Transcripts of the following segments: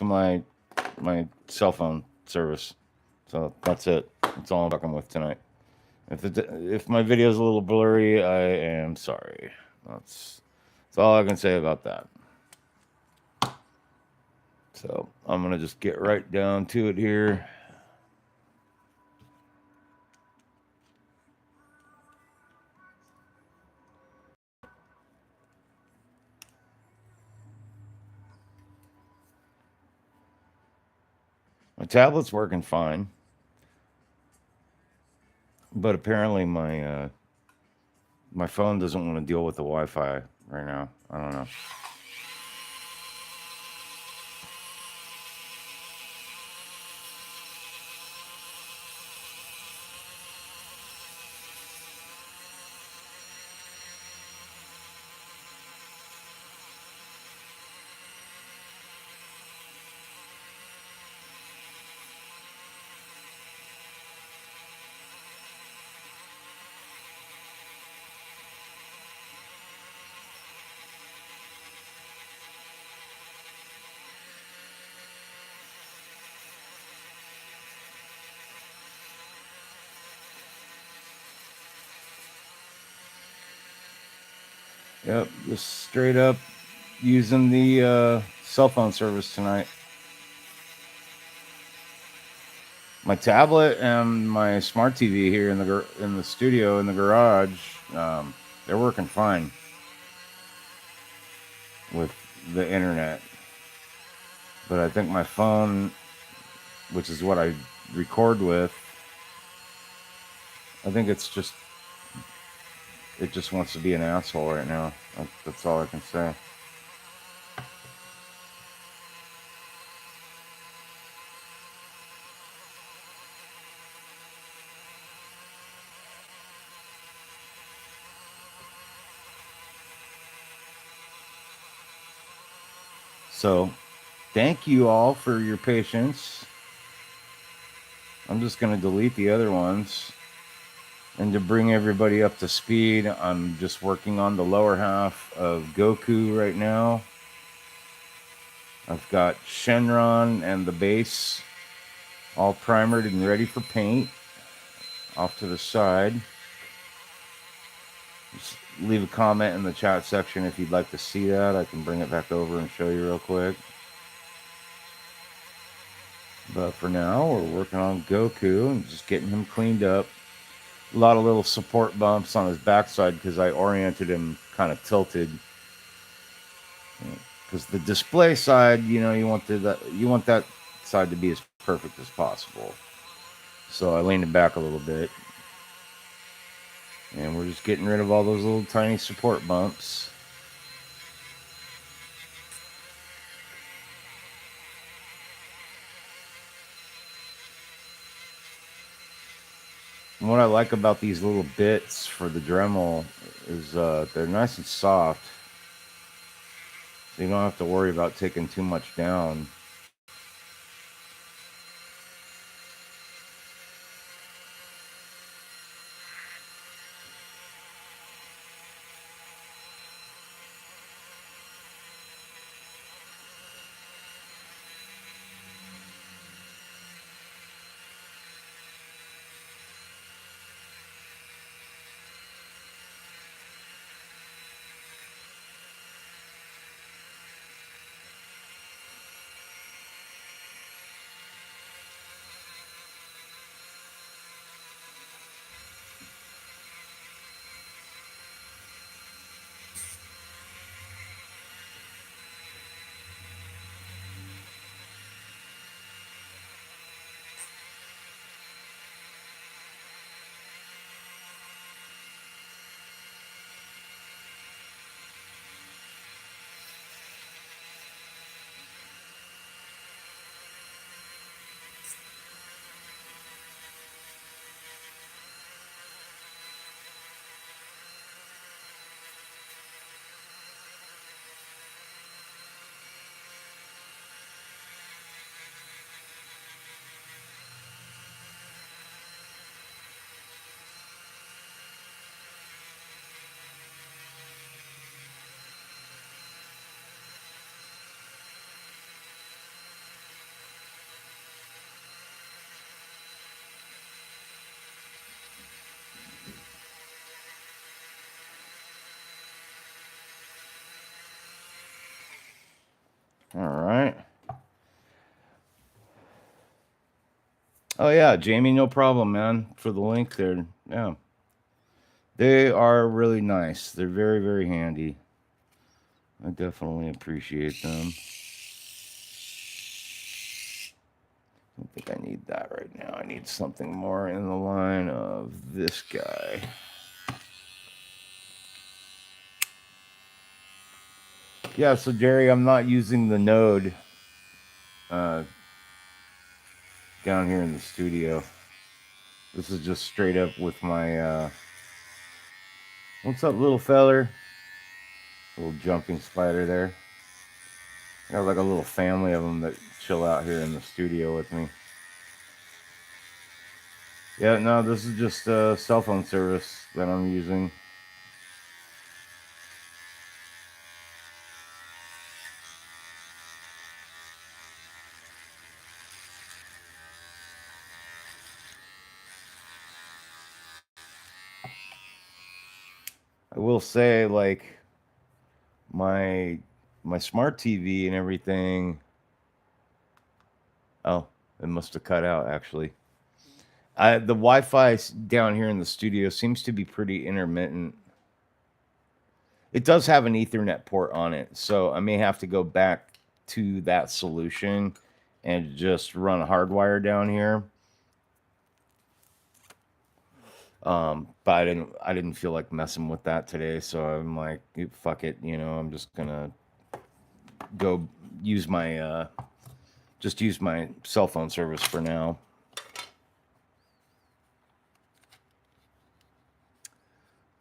my cell phone service. So that's it. That's all I'm talking with tonight. If my video is a little blurry, I am sorry. That's all I can say about that. So I'm gonna just get right down to it here. My tablet's working fine, but apparently my phone doesn't want to deal with the Wi-Fi right now. I don't know. Yep, just straight up using the cell phone service tonight. My tablet and my smart TV here in the studio in the garage, they're working fine with the internet. But I think my phone, which is what I record with, I think it just wants to be an asshole right now. That's all I can say. So, thank you all for your patience. I'm just going to delete the other ones. And to bring everybody up to speed, I'm just working on the lower half of Goku right now. I've got Shenron and the base all primered and ready for paint. Off to the side. Just leave a comment in the chat section if you'd like to see that. I can bring it back over and show you real quick. But for now, we're working on Goku and just getting him cleaned up. A lot of little support bumps on his backside because I oriented him kind of tilted. Because the display side, you want that side to be as perfect as possible. So I leaned it back a little bit. And we're just getting rid of all those little tiny support bumps. And what I like about these little bits for the Dremel is they're nice and soft. So you don't have to worry about taking too much down. All right. Oh yeah, Jamie, no problem, man, for the link there. Yeah, they are really nice. They're very, very handy. I definitely appreciate them. I don't think I need that right now. I need something more in the line of this guy. Yeah, so Jerry, I'm not using the node uh, down here in the studio. This is just straight up with my. What's up, little feller? Little jumping spider there. I got like a little family of them that chill out here in the studio with me. Yeah, no, this is just a cell phone service that I'm using. I will say, like, my my smart TV and everything. Oh, it must have cut out actually. The Wi-Fi down here in the studio seems to be pretty intermittent. It does have an Ethernet port on it, so I may have to go back to that solution and just run a hardwire down here. But I didn't feel like messing with that today, so I'm like, fuck it, I'm just gonna go use my just use my cell phone service for now.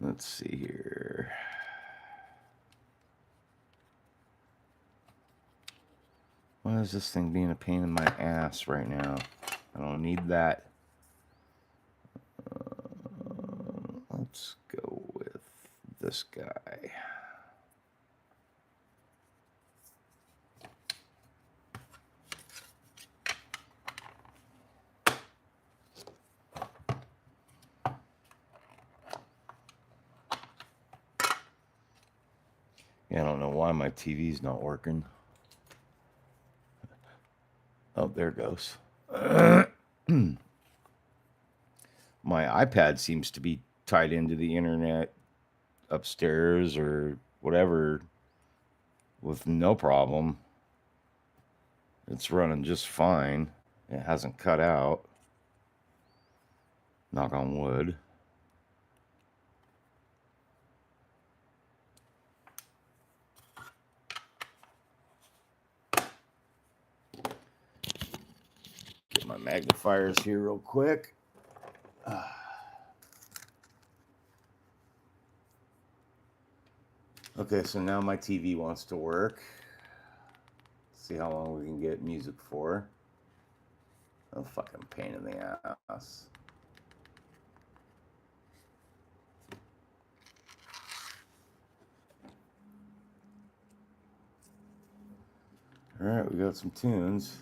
Let's see here. Why is this thing being a pain in my ass right now? I don't need that. Let's go with this guy. Yeah, I don't know why my TV's not working. Oh, there it goes. My iPad seems to be tied into the internet upstairs or whatever with no problem. It's running just fine. It hasn't cut out. Knock on wood. Get my magnifiers here real quick. Okay, so now my TV wants to work. Let's see how long we can get music for. Oh, fucking pain in the ass. All right, we got some tunes.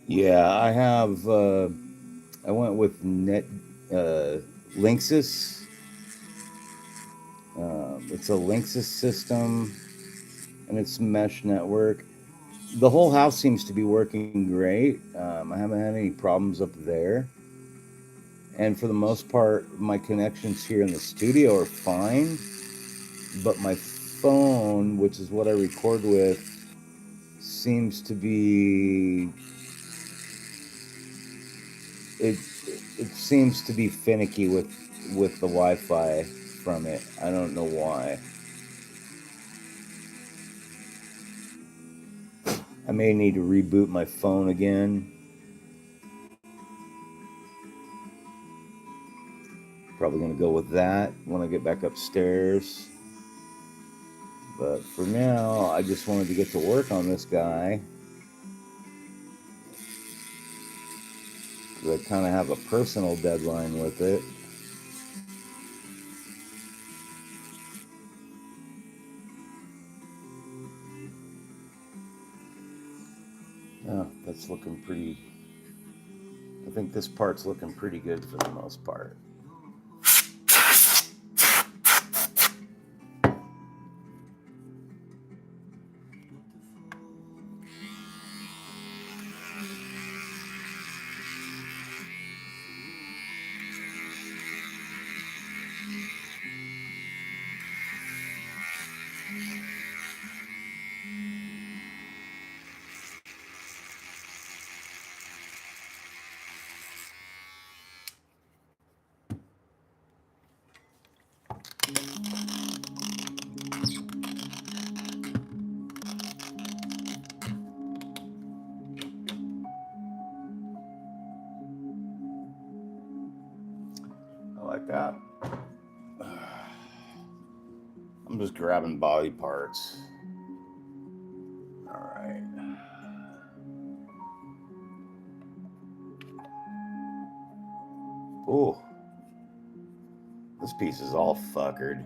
Yeah, I have. I went with Linksys. It's a Linksys system, and it's mesh network. The whole house seems to be working great. I haven't had any problems up there. And for the most part, my connections here in the studio are fine. But my phone, which is what I record with, seems to be it. It seems to be finicky with the Wi-Fi from it. I don't know why. I may need to reboot my phone again. Probably going to go with that when I get back upstairs. But for now, I just wanted to get to work on this guy. I kind of have a personal deadline with it. Oh, that's looking pretty. I think this part's looking pretty good for the most part. I like that. I'm just grabbing body parts. All right. Oh, this piece is all fuckered.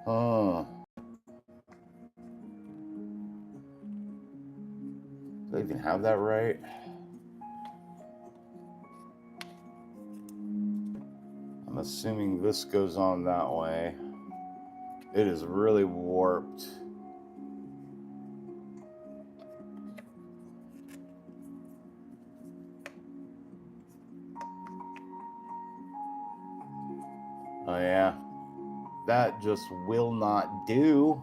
Oh. Do I even have that right? I'm assuming this goes on that way. It is really warped. Oh yeah. That just will not do.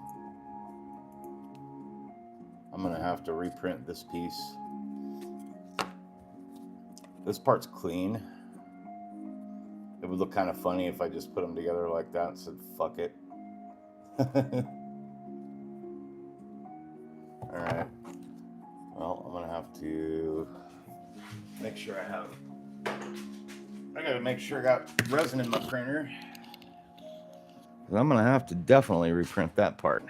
I'm gonna have to reprint this piece. This part's clean. It would look kind of funny if I just put them together like that and said, fuck it. Alright. Well, I'm gonna have to make sure I gotta make sure I got resin in my printer. I'm gonna have to definitely reprint that part.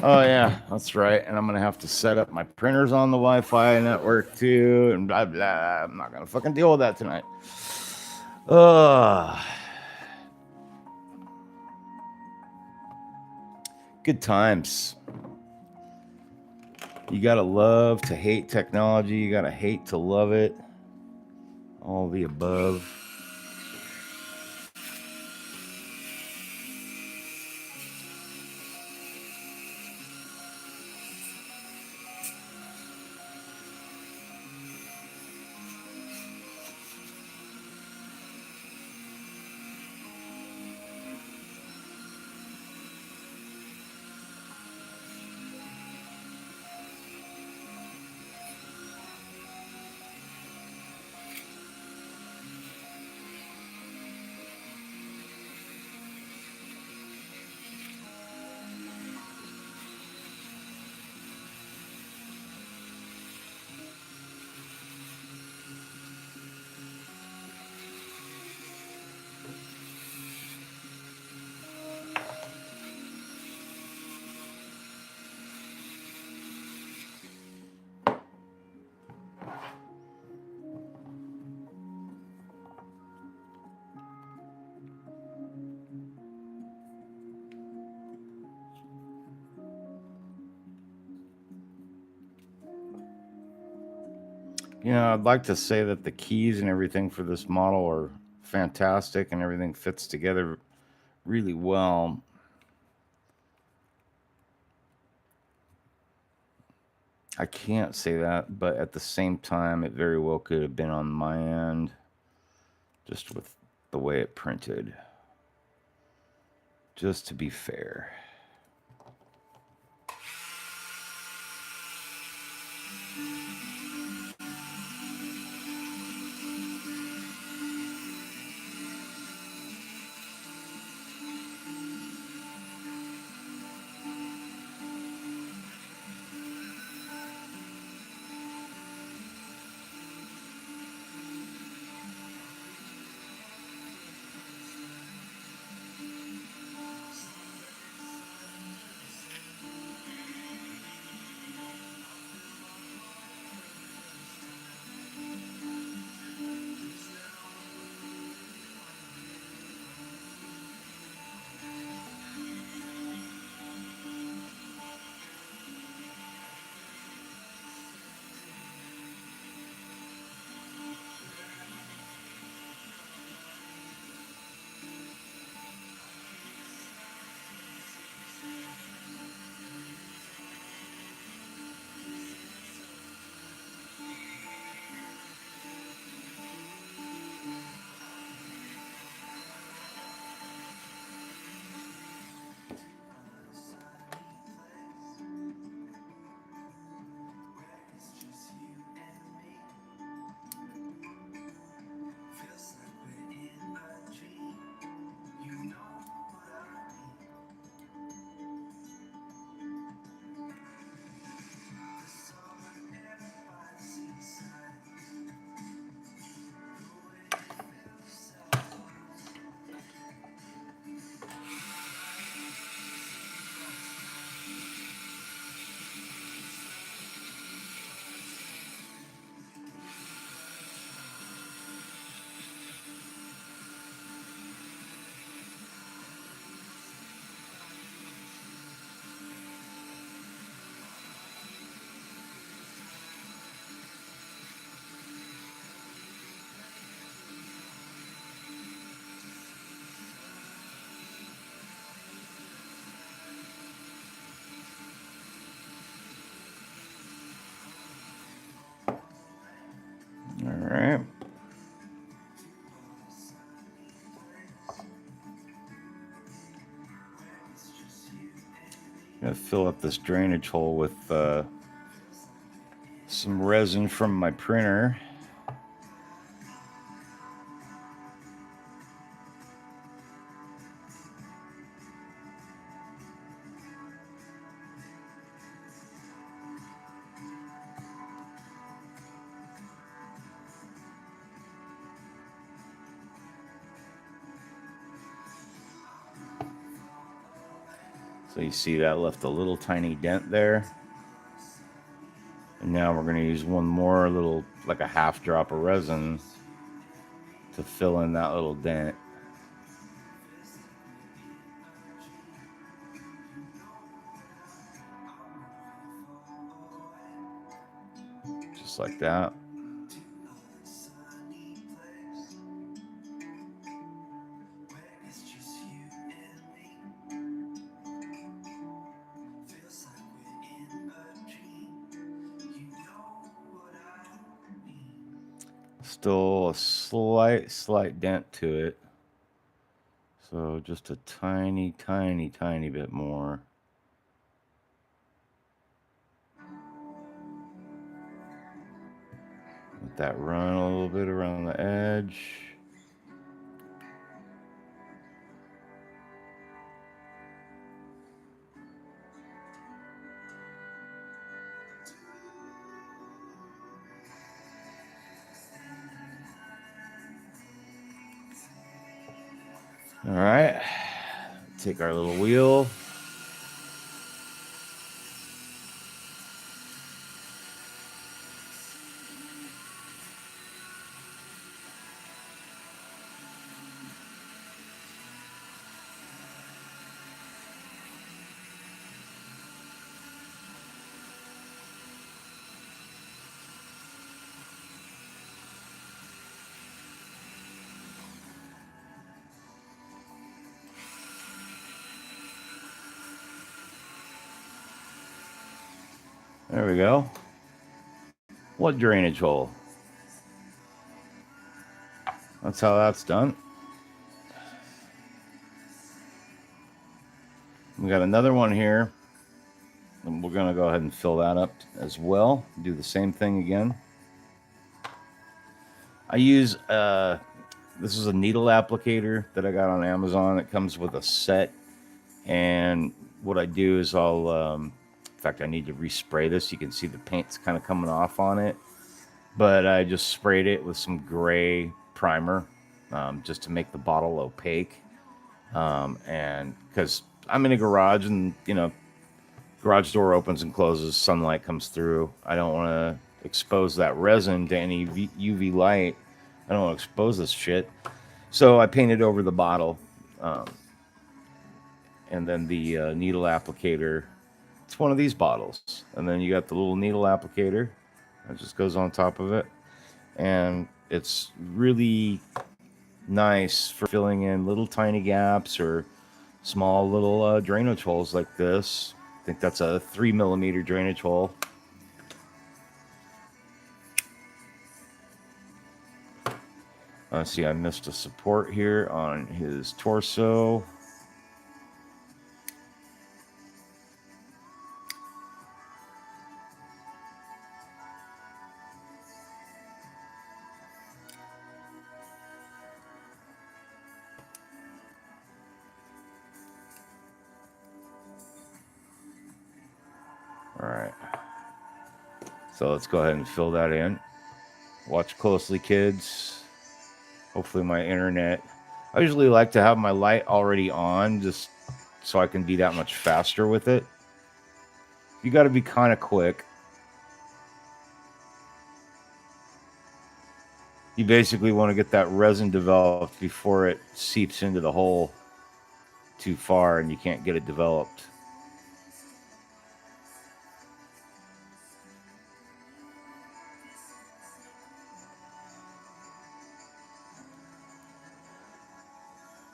Oh yeah, that's right. And I'm gonna have to set up my printers on the Wi-Fi network too, and blah blah. I'm not gonna fucking deal with that tonight. Good times. You gotta love to hate technology. You gotta hate to love it. All the above. You know, I'd like to say that the keys and everything for this model are fantastic and everything fits together really well. I can't say that, but at the same time, it very well could have been on my end, just with the way it printed. Just to be fair. All right. Gonna fill up this drainage hole with some resin from my printer. So you see that left a little tiny dent there. And now we're going to use one more little, like a half drop of resin to fill in that little dent. Just like that. Still a slight dent to it. So just a tiny bit more. Let that run a little bit around the edge. All right, take our little wheel. There we go. What drainage hole? That's how that's done. We got another one here. And we're going to go ahead and fill that up as well. Do the same thing again. I use, this is a needle applicator that I got on Amazon. It comes with a set. And what I do is in fact, I need to respray this. You can see the paint's kind of coming off on it. But I just sprayed it with some gray primer just to make the bottle opaque. And because I'm in a garage and, garage door opens and closes, sunlight comes through. I don't want to expose that resin to any UV light. I don't want to expose this shit. So I painted over the bottle. And then the needle applicator, it's one of these bottles. And then you got the little needle applicator that just goes on top of it. And it's really nice for filling in little tiny gaps or small little drainage holes like this. I think that's a 3mm drainage hole. See, I missed a support here on his torso. All right. So let's go ahead and fill that in. Watch closely, kids. Hopefully my internet. I usually like to have my light already on just so I can be that much faster with it. You got to be kind of quick. You basically want to get that resin developed before it seeps into the hole too far and you can't get it developed.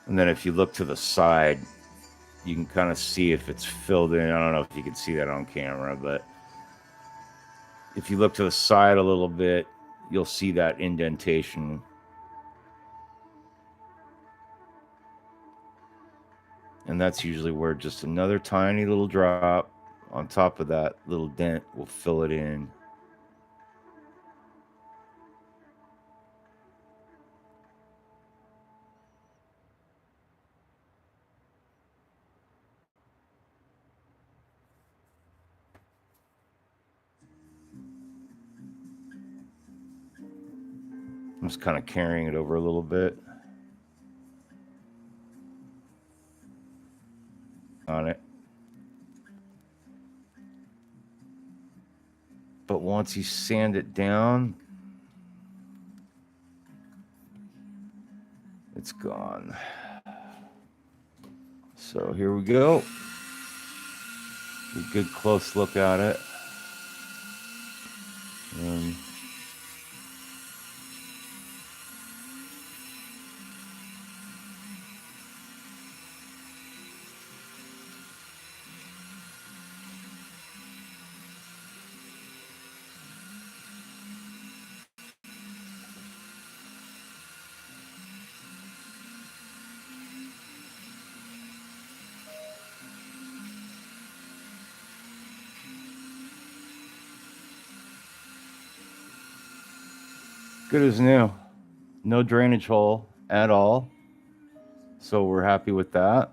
And then if you look to the side, you can kind of see if it's filled in. I don't know if you can see that on camera, but if you look to the side a little bit, you'll see that indentation. And that's usually where just another tiny little drop on top of that little dent will fill it in. I'm just kind of carrying it over a little bit on it. But once you sand it down, it's gone. So here we go. A good close look at it. Good as new. No drainage hole at all. So we're happy with that.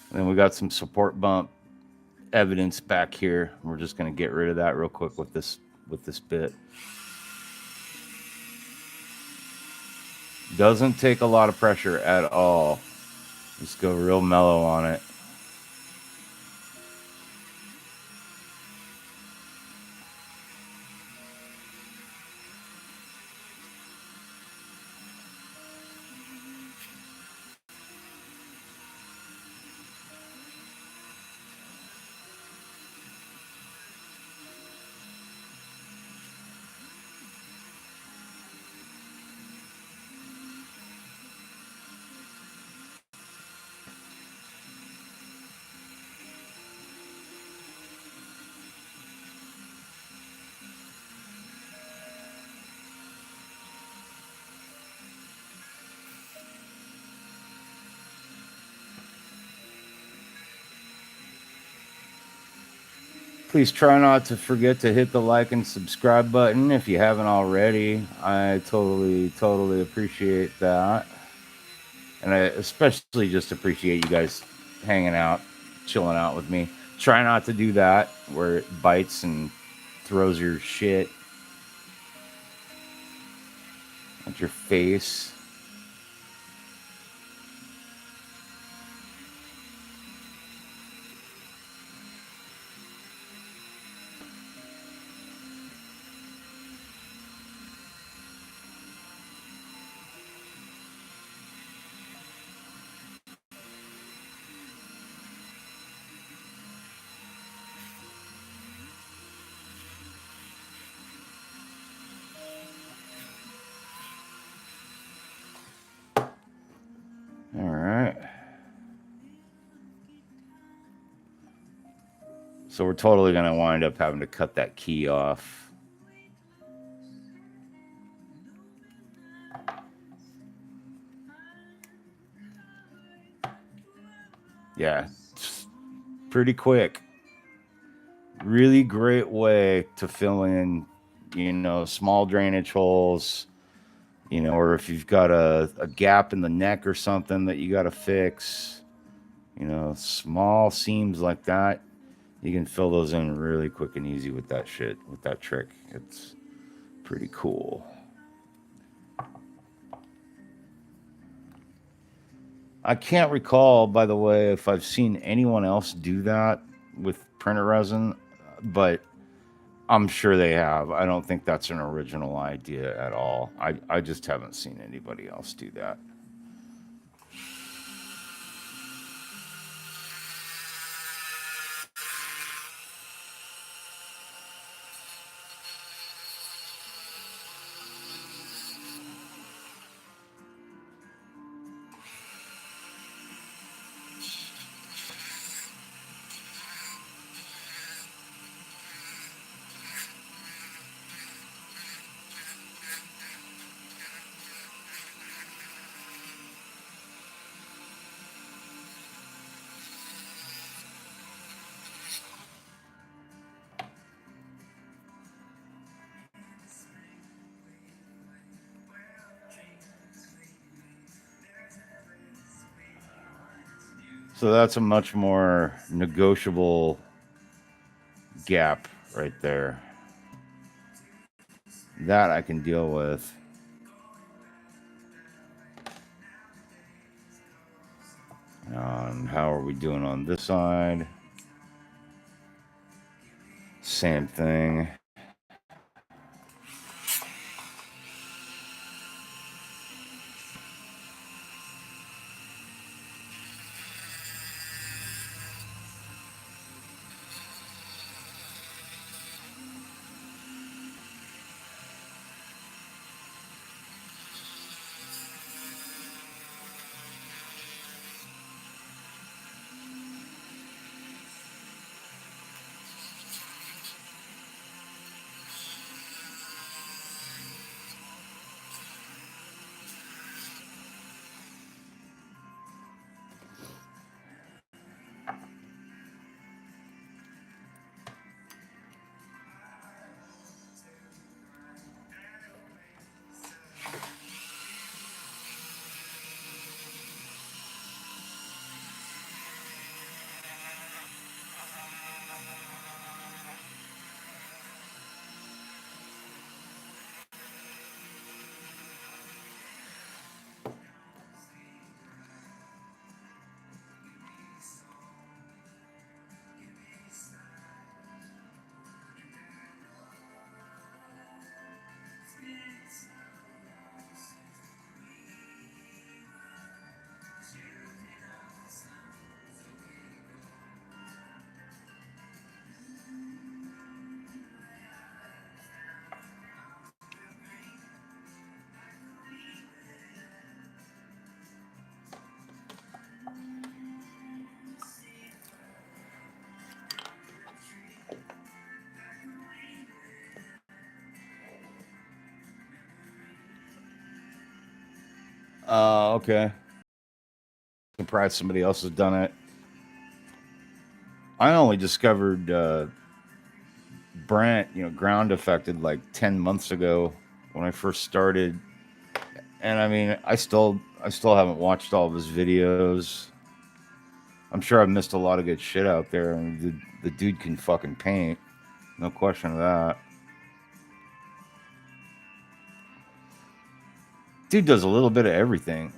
And then we got some support bump evidence back here. We're just going to get rid of that real quick with this bit. Doesn't take a lot of pressure at all. Just go real mellow on it. Please try not to forget to hit the like and subscribe button if you haven't already. I totally appreciate that. And I especially just appreciate you guys hanging out, chilling out with me. Try not to do that where it bites and throws your shit at your face. All right. So we're totally going to wind up having to cut that key off. Yeah, pretty quick. Really great way to fill in, small drainage holes, or if you've got a gap in the neck or something that you got to fix, small seams like that, you can fill those in really quick and easy with that shit, with that trick. It's pretty cool. I can't recall, by the way, if I've seen anyone else do that with printer resin, but I'm sure they have. I don't think that's an original idea at all. I just haven't seen anybody else do that. So that's a much more negotiable gap right there. That I can deal with. How are we doing on this side? Same thing. Okay. Surprised somebody else has done it. I only discovered Brent, ground affected like 10 months ago when I first started. And I mean, I still haven't watched all of his videos. I'm sure I've missed a lot of good shit out there, and the dude can fucking paint. No question of that. Dude does a little bit of everything.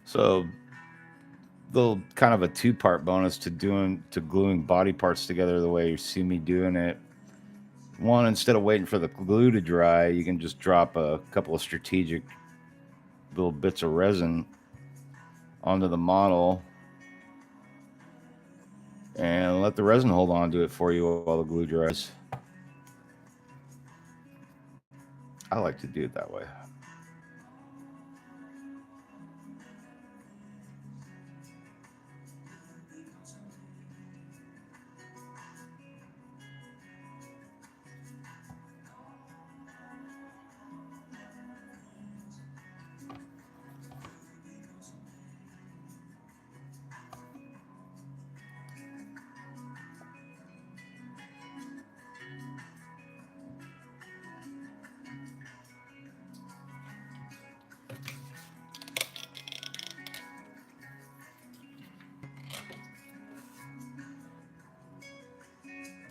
So, little kind of a two-part bonus to gluing body parts together the way you see me doing it. One, instead of waiting for the glue to dry, you can just drop a couple of strategic little bits of resin onto the model and let the resin hold on to it for you while the glue dries. I like to do it that way.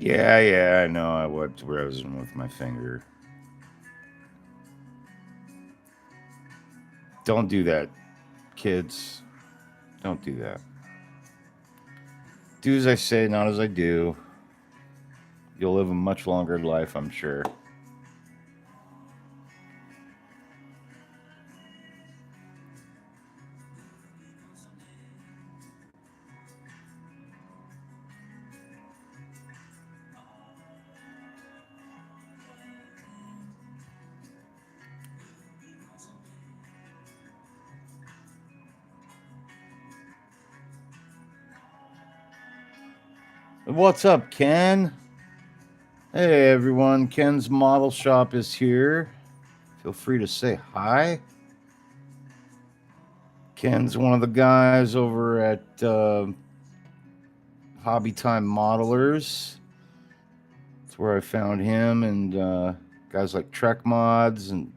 Yeah, I know. I wiped resin with my finger. Don't do that, kids. Don't do that. Do as I say, not as I do. You'll live a much longer life, I'm sure. What's up, Ken? Hey, everyone. Ken's Model Shop is here. Feel free to say hi. Ken's one of the guys over at Hobby Time Modelers. That's where I found him, and guys like Trek Mods. And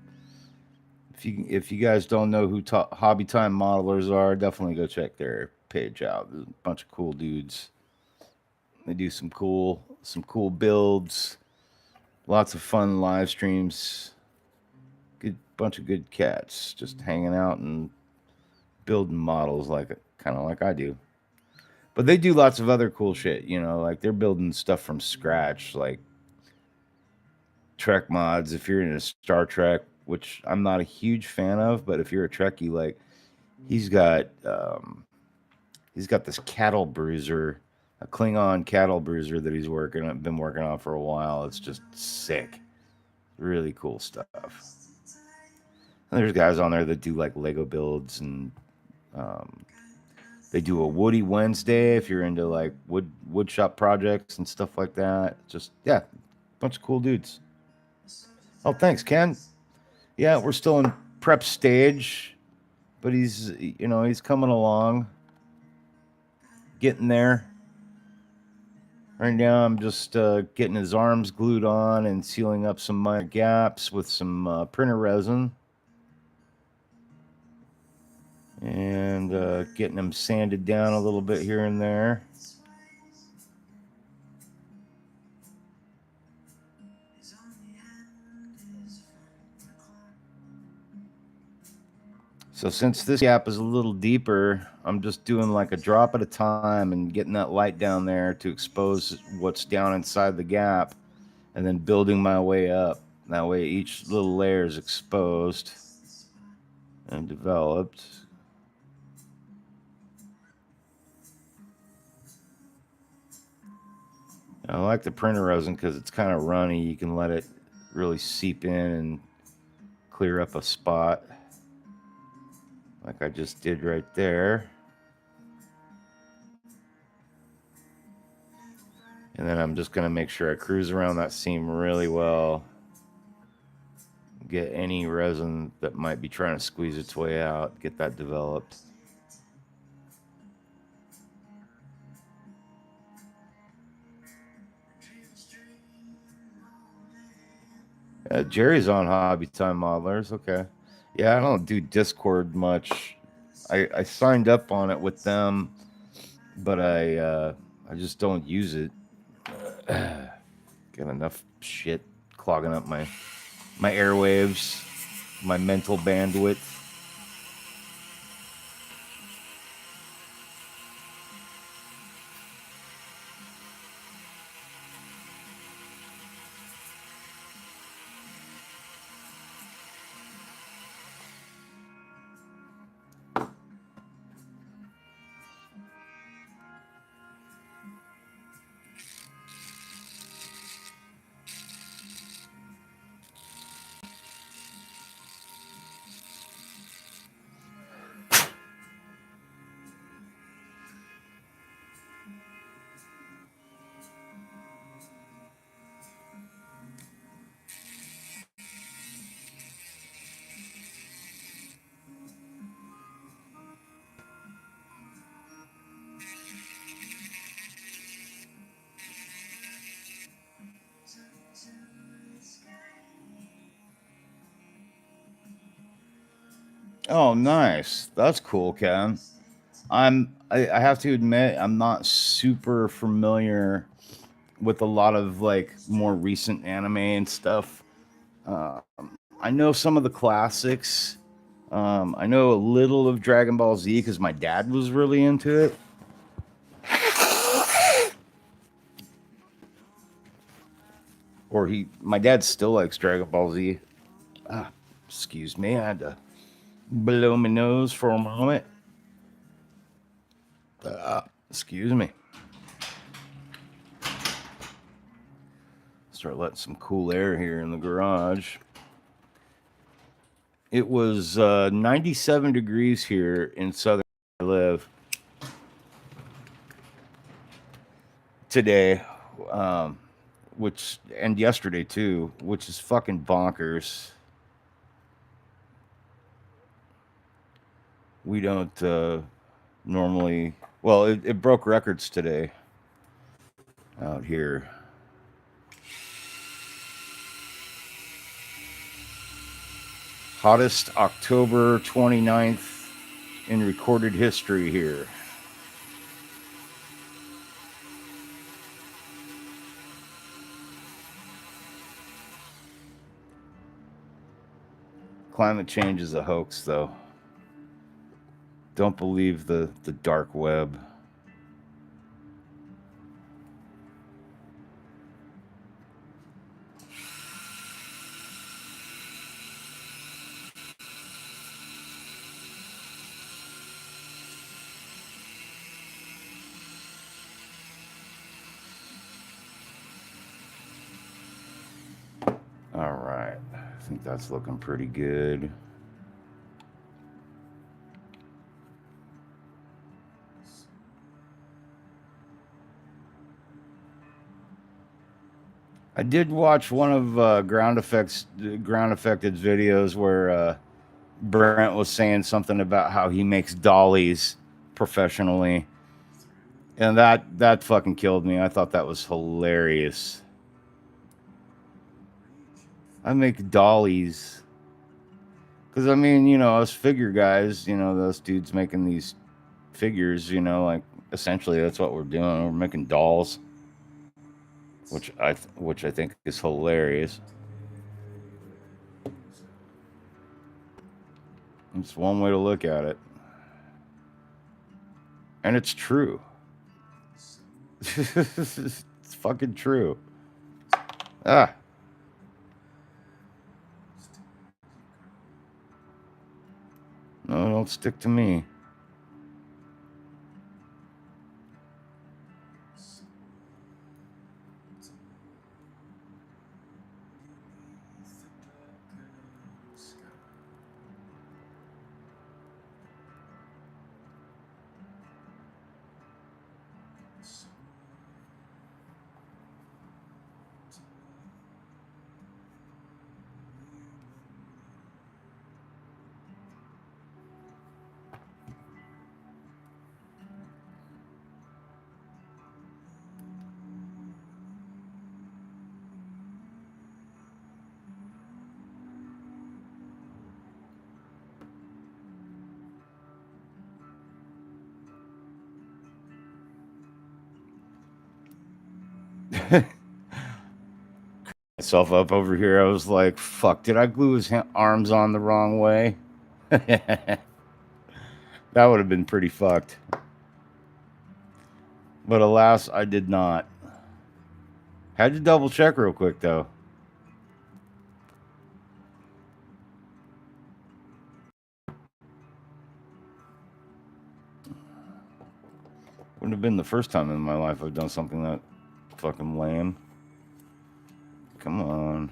if you guys don't know who Hobby Time Modelers are, definitely go check their page out. There's a bunch of cool dudes. They do some cool builds. Lots of fun live streams. Good bunch of good cats just hanging out and building models kind of like I do. But they do lots of other cool shit, like they're building stuff from scratch, like Trek Mods. If you're into Star Trek, which I'm not a huge fan of, but if you're a Trekkie, like he's got this cattle bruiser, a Klingon cattle bruiser that been working on for a while. It's just sick, really cool stuff. And there's guys on there that do like Lego builds, and they do a Woody Wednesday if you're into like wood shop projects and stuff like that. Just bunch of cool dudes. Oh, thanks, Ken. Yeah, we're still in prep stage, but he's coming along, getting there. Right now, I'm just getting his arms glued on and sealing up some minor gaps with some printer resin. And getting him sanded down a little bit here and there. So since this gap is a little deeper, I'm just doing like a drop at a time and getting that light down there to expose what's down inside the gap, and then building my way up. That way each little layer is exposed and developed. I like the printer resin because it's kind of runny. You can let it really seep in and clear up a spot like I just did right there. And then I'm just going to make sure I cruise around that seam really well. Get any resin that might be trying to squeeze its way out, get that developed. Jerry's on Hobby Time Modelers. Okay. Yeah, I don't do Discord much. I signed up on it with them, but I just don't use it. Got enough shit clogging up my airwaves, my mental bandwidth. Oh, nice. That's cool, Ken. I have to admit I'm not super familiar with a lot of like more recent anime and stuff. I know some of the classics. I know a little of Dragon Ball Z because my dad was really into it. Or my dad still likes Dragon Ball Z. Excuse me, I had to blow my nose for a moment. Excuse me. Start letting some cool air here in the garage. It was 97 degrees here in southern where I live today, and yesterday too, which is fucking bonkers. We don't normally. Well, it broke records today out here. Hottest October 29th in recorded history here. Climate change is a hoax, though. Don't believe the dark web. All right. I think that's looking pretty good. I did watch one of Ground Effected's videos where Brent was saying something about how he makes dollies professionally, And that fucking killed me. I thought that was hilarious. I make dollies. Because, I mean, us figure guys, those dudes making these figures, like essentially that's what we're doing. We're making dolls, which I think is hilarious. It's one way to look at it. And it's true. It's fucking true. Ah. No, don't stick to me. Myself up over here. I was like, fuck, did I glue his arms on the wrong way? That would have been pretty fucked. But alas, I did not. Had to double check real quick, though. Wouldn't have been the first time in my life I've done something that fucking lame. Come on.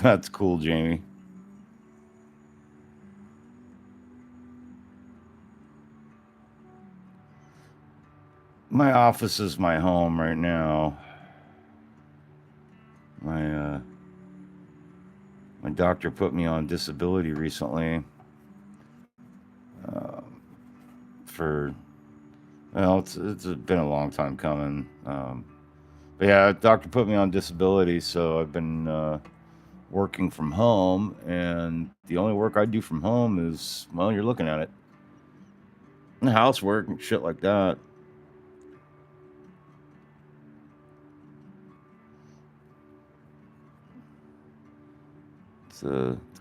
That's cool, Jamie. My office is my home right now. My my doctor put me on disability recently. For well, it's been a long time coming. But yeah, doctor put me on disability, so I've been working from home, and the only work I do from home is, well, you're looking at it, housework and shit like that. It's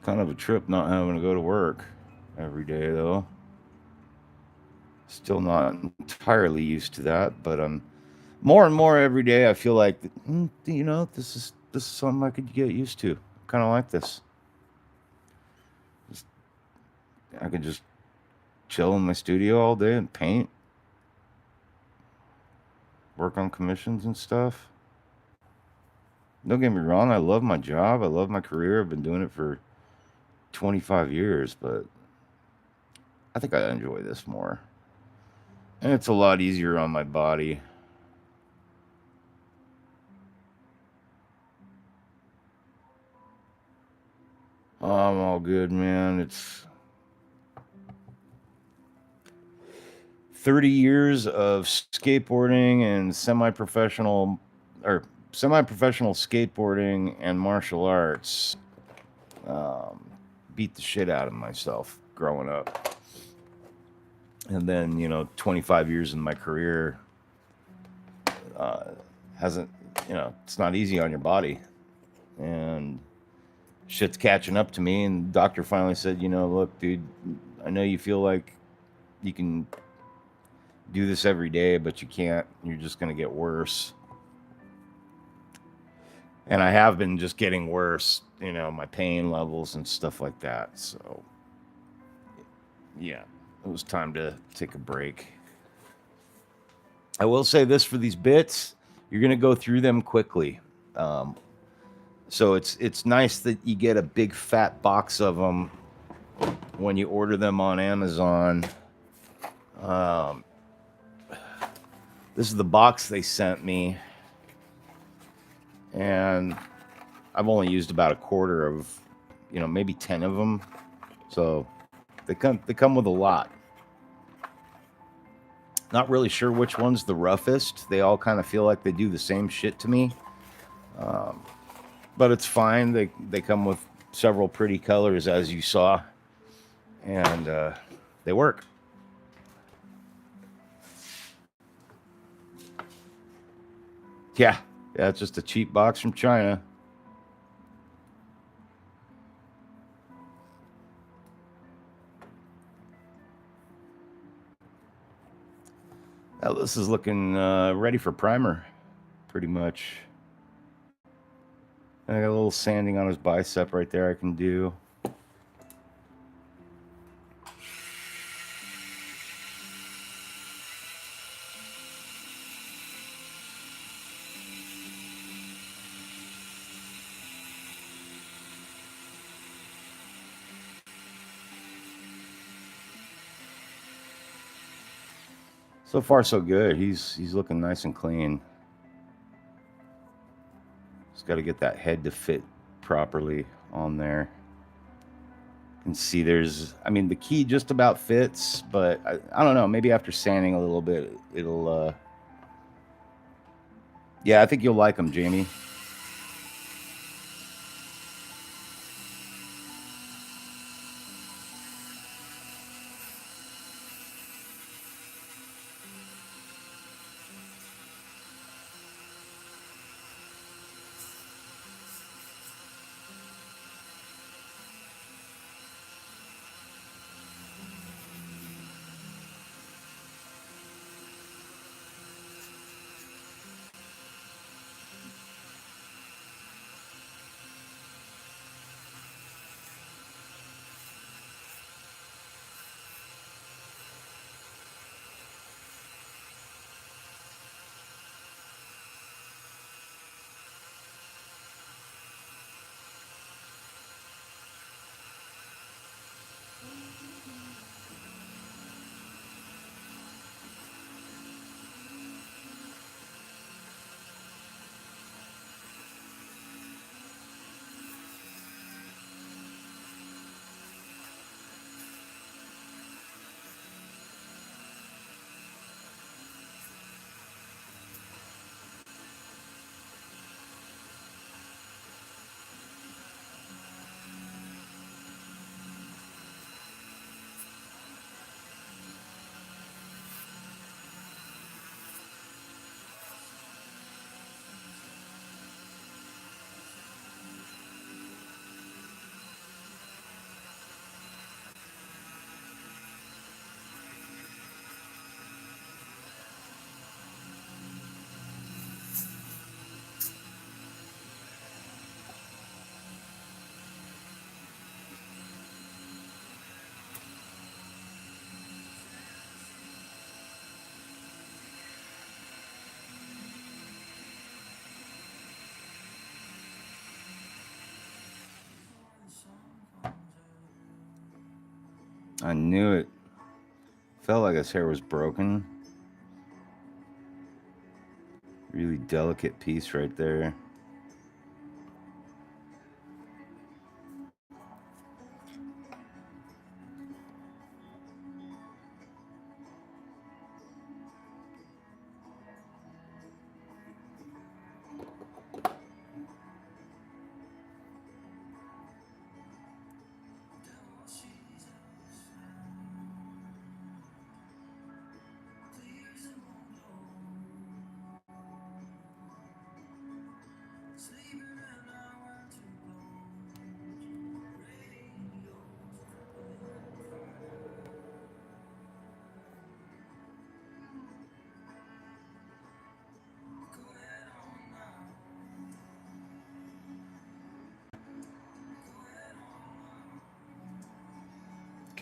kind of a trip not having to go to work every day, though. Still not entirely used to that, but more and more every day. I feel like, this is something I could get used to. Kind of like this. Just, I could just chill in my studio all day and paint, work on commissions and stuff. Don't get me wrong, I love my job. I love my career. I've been doing it for 25 years, but I think I enjoy this more. And it's a lot easier on my body. I'm all good, man. It's 30 years of skateboarding and or semi-professional skateboarding and martial arts. Um, Beat the shit out of myself growing up. And then, 25 years in my career hasn't, it's not easy on your body. And shit's catching up to me. And the doctor finally said, look, dude, I know you feel like you can do this every day, but you can't. You're just going to get worse. And I have been just getting worse, my pain levels and stuff like that. So, yeah, it was time to take a break. I will say this for these bits, you're going to go through them quickly. Um, so it's nice that you get a big fat box of them when you order them on Amazon. Um, this is the box they sent me, and I've only used about a quarter of, maybe 10 of them. So they come with a lot. Not really sure which one's the roughest. They all kind of feel like they do the same shit to me. But it's fine. They come with several pretty colors, as you saw, and they work. Yeah, it's just a cheap box from China. Now this is looking ready for primer, pretty much. I got a little sanding on his bicep right there I can do. So far, so good. He's looking nice and clean. Just got to get that head to fit properly on there. You can see the key just about fits, but I don't know. Maybe after sanding a little bit, it'll. Yeah, I think you'll like them, Jamie. I knew it. Felt like his hair was broken. Really delicate piece right there.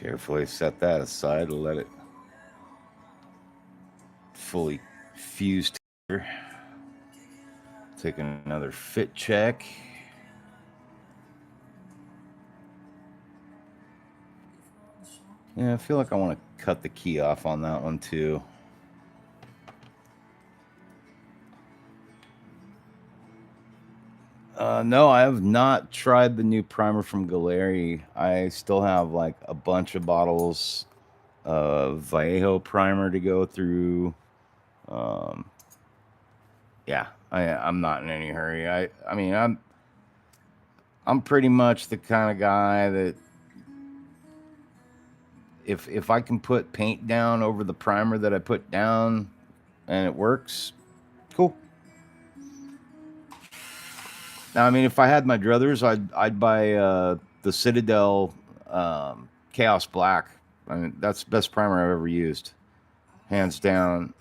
Carefully set that aside to let it fully fuse together. Take another fit check. Yeah, I feel like I want to cut the key off on that one too. No, I have not tried the new primer from Galeri. I still have like a bunch of bottles of Vallejo primer to go through. Um, yeah, I'm not in any hurry. I mean, I'm pretty much the kind of guy that if I can put paint down over the primer that I put down and it works, cool. Now, I mean, if I had my druthers, I'd buy the Citadel Chaos Black. I mean, that's the best primer I've ever used, hands down.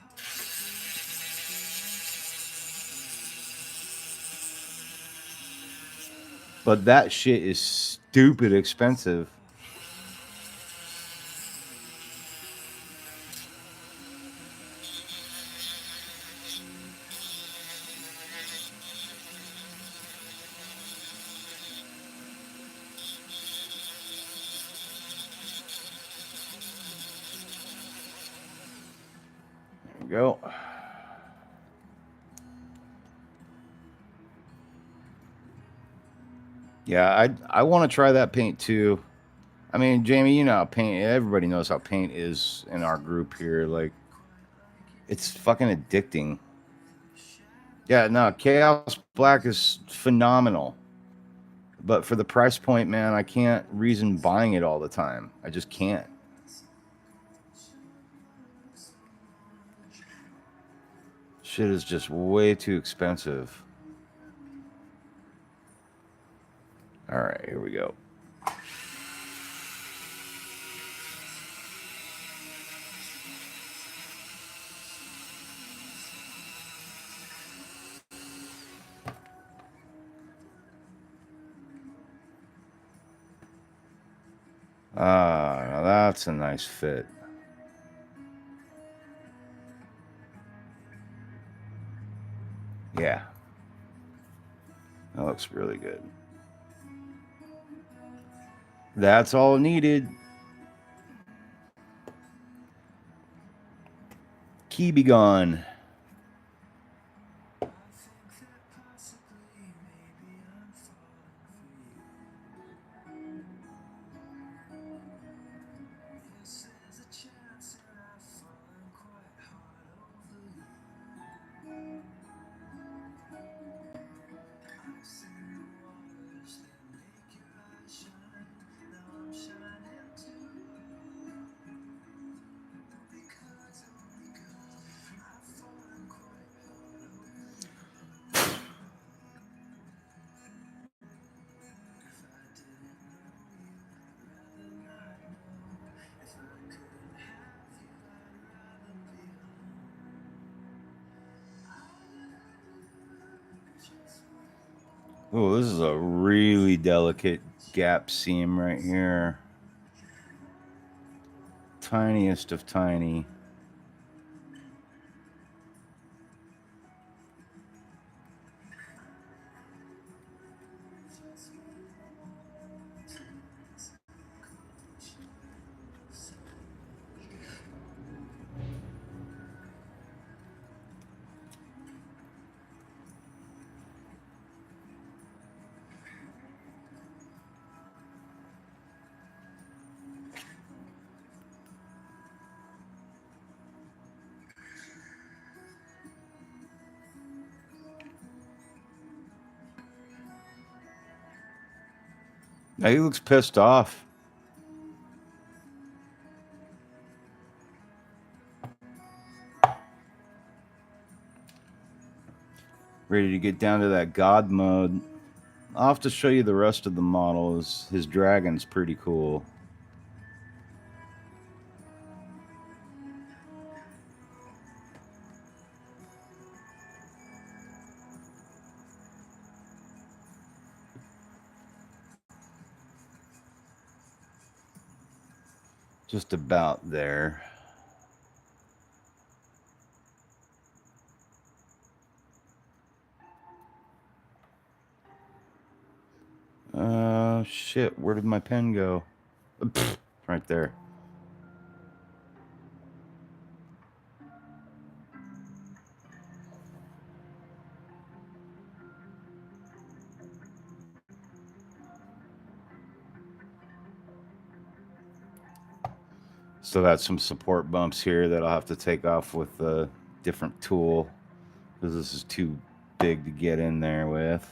But that shit is stupid expensive. There we go. Yeah, I want to try that paint too. I mean, Jamie, you know how paint. Everybody knows how paint is in our group here. Like, it's fucking addicting. Yeah, no, Chaos Black is phenomenal. But for the price point, man, I can't reason buying it all the time. I just can't. Shit is just way too expensive. All right, here we go. Ah, now that's a nice fit. Yeah. That looks really good. That's all needed. Key be gone. Oh, this is a really delicate gap seam right here. Tiniest of tiny. Now he looks pissed off. Ready to get down to that god mode. I'll have to show you the rest of the models. His dragon's pretty cool. Just about there. Shit, where did my pen go? Pfft, right there. Still got some support bumps here that I'll have to take off with a different tool because this is too big to get in there with.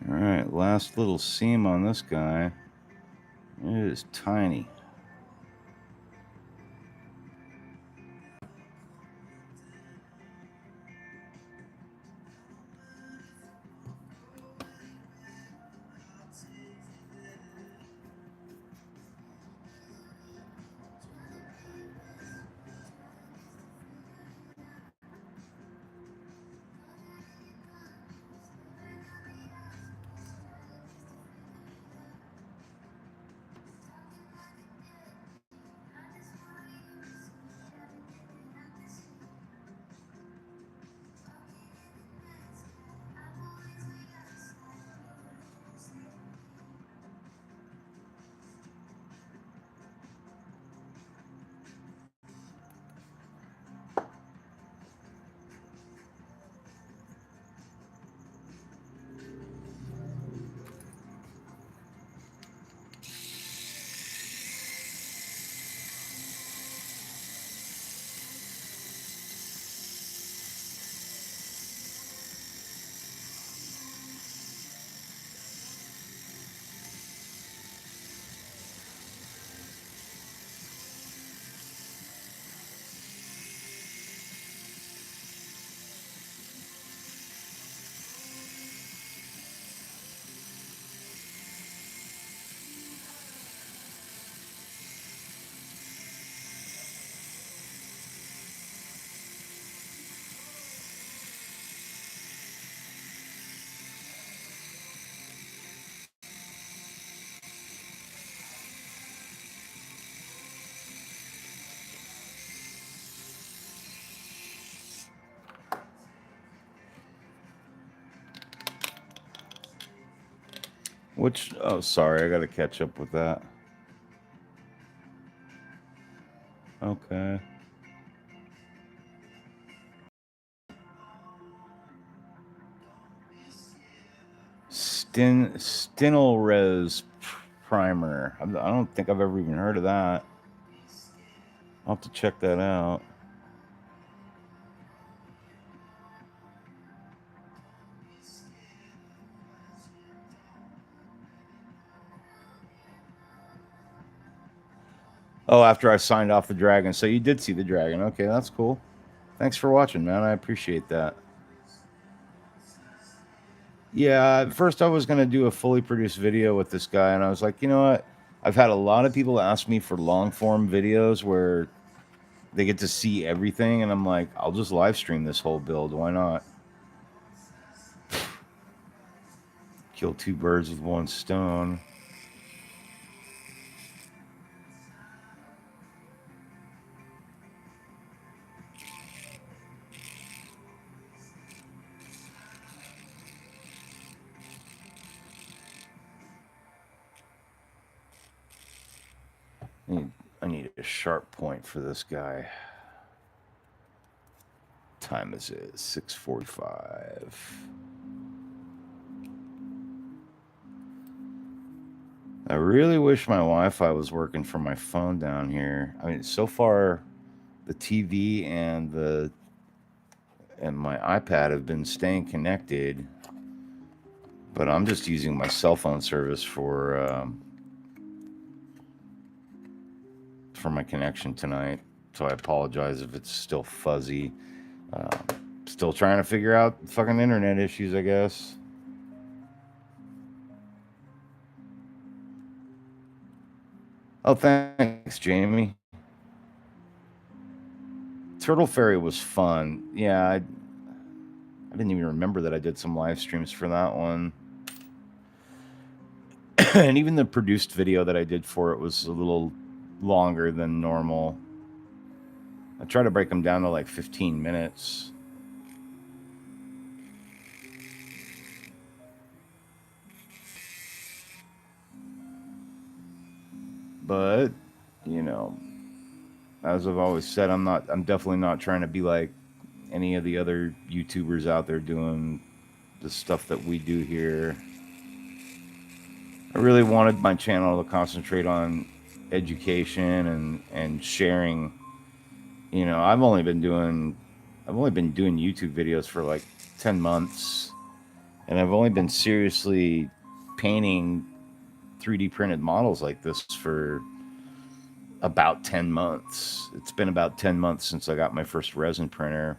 All right, last little seam on this guy. It is tiny. Which, oh, sorry, I got to catch up with that. Okay. Stinel primer. I don't think I've ever even heard of that. I'll have to check that out. Oh, after I signed off the dragon. So you did see the dragon. Okay, that's cool. Thanks for watching, man. I appreciate that. Yeah, at first I was going to do a fully produced video with this guy, and I was like, you know what? I've had a lot of people ask me for long form videos where they get to see everything, and I'm like, I'll just live stream this whole build. Why not? Kill two birds with one stone. I need a sharp point for this guy. Time is it? 6:45. I really wish my Wi-Fi was working from my phone down here. I mean, so far, the TV and my iPad have been staying connected. But I'm just using my cell phone service for my connection tonight. So I apologize if it's still fuzzy. Uh, Still trying to figure out fucking internet issues, I guess. Oh, thanks, Jamie. Turtle Fairy was fun. Yeah, I didn't even remember that I did some live streams for that one. And even the produced video that I did for it was a little longer than normal. I try to break them down to like 15 minutes. But, you know, as I've always said, I'm definitely not trying to be like any of the other YouTubers out there doing the stuff that we do here. I really wanted my channel to concentrate on education and sharing. You know, I've only been doing YouTube videos for like 10 months, and I've only been seriously painting 3D printed models like this for about 10 months. It's been about 10 months since I got my first resin printer.